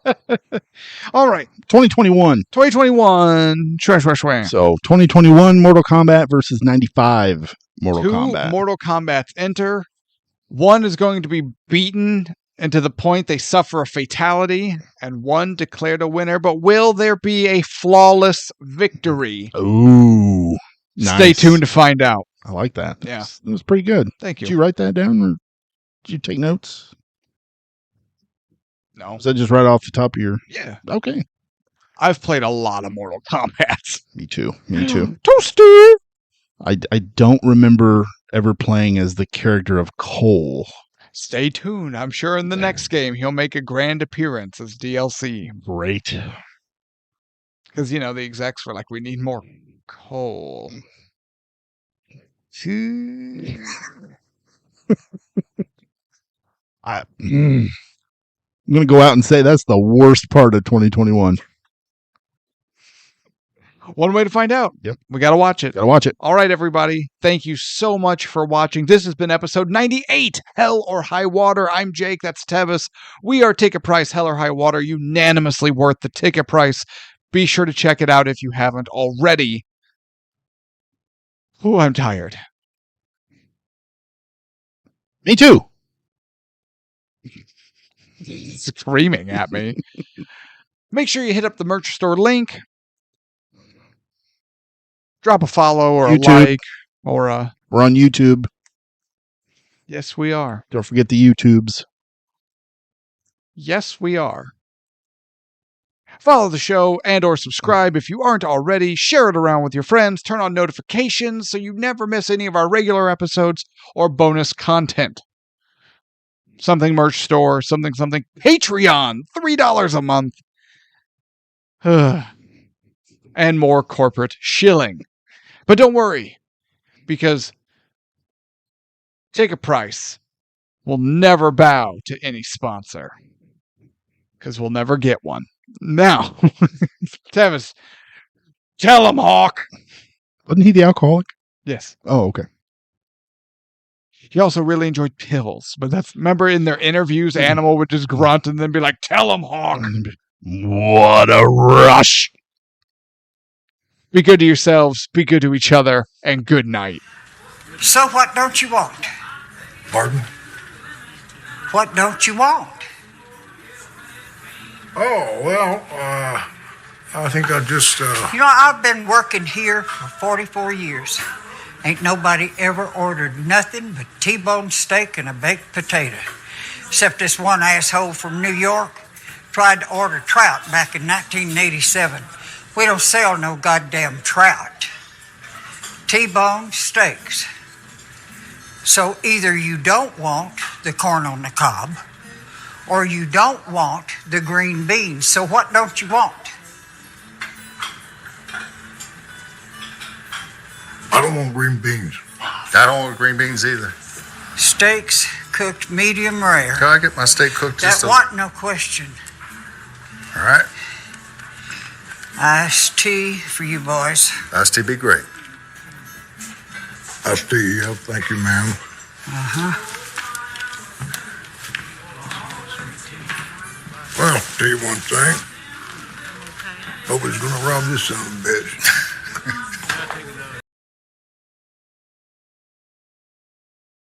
All right. 2021. 2021. Shwang. So 2021 Mortal Kombat versus 95 Mortal Two Kombat. Mortal Kombats enter. One is going to be beaten and to the point they suffer a fatality, and one declared a winner. But will there be a flawless victory? Ooh. Nice. Stay tuned to find out. I like that. Yeah. It was pretty good. Thank you. Did you write that down or did you take notes? No. Was that just right off the top of your... Yeah. Okay. I've played a lot of Mortal Kombats. Me too. Me too. Toasty! I don't remember ever playing as the character of Cole. Stay tuned. I'm sure in the next game he'll make a grand appearance as DLC. Great. Because, the execs were like, we need more coal. I'm going to go out and say that's the worst part of 2021. One way to find out. Yep. We got to watch it. Gotta watch it. All right, everybody. Thank you so much for watching. This has been episode 98, Hell or High Water. I'm Jake. That's Tevis. We are Ticket Price, Hell or High Water. Unanimously worth the ticket price. Be sure to check it out if you haven't already. Oh, I'm tired. Me too. Screaming at me. Make sure you hit up the merch store link. Drop a follow or YouTube. a like or a... We're on YouTube. Yes, we are. Don't forget the YouTubes. Yes, we are. Follow the show and or subscribe if you aren't already. Share it around with your friends. Turn on notifications so you never miss any of our regular episodes or bonus content. Something merch store, something. Patreon, $3 a month. And more corporate shilling. But don't worry, because Ticket Price will never bow to any sponsor. Because we'll never get one. Now, Tevis, tell him, Hawk. Wasn't he the alcoholic? Yes. Oh, okay. He also really enjoyed pills. But remember in their interviews, Animal would just grunt and then be like, tell him, Hawk. What a rush. Be good to yourselves, be good to each other, and good night. So what don't you want? Pardon? What don't you want? Oh, well, I think I just, I've been working here for 44 years. Ain't nobody ever ordered nothing but T-bone steak and a baked potato. Except this one asshole from New York tried to order trout back in 1987. We don't sell no goddamn trout. T-bone steaks. So either you don't want the corn on the cob, or you don't want the green beans. So what don't you want? I don't want green beans. I don't want green beans either. Steaks cooked medium rare. Can I get my steak cooked That just wasn't no question. All right. Iced tea for you boys. Iced tea be great. Iced tea, yeah, thank you, ma'am. Well, tell you one thing. Nobody's gonna rob this son of a bitch.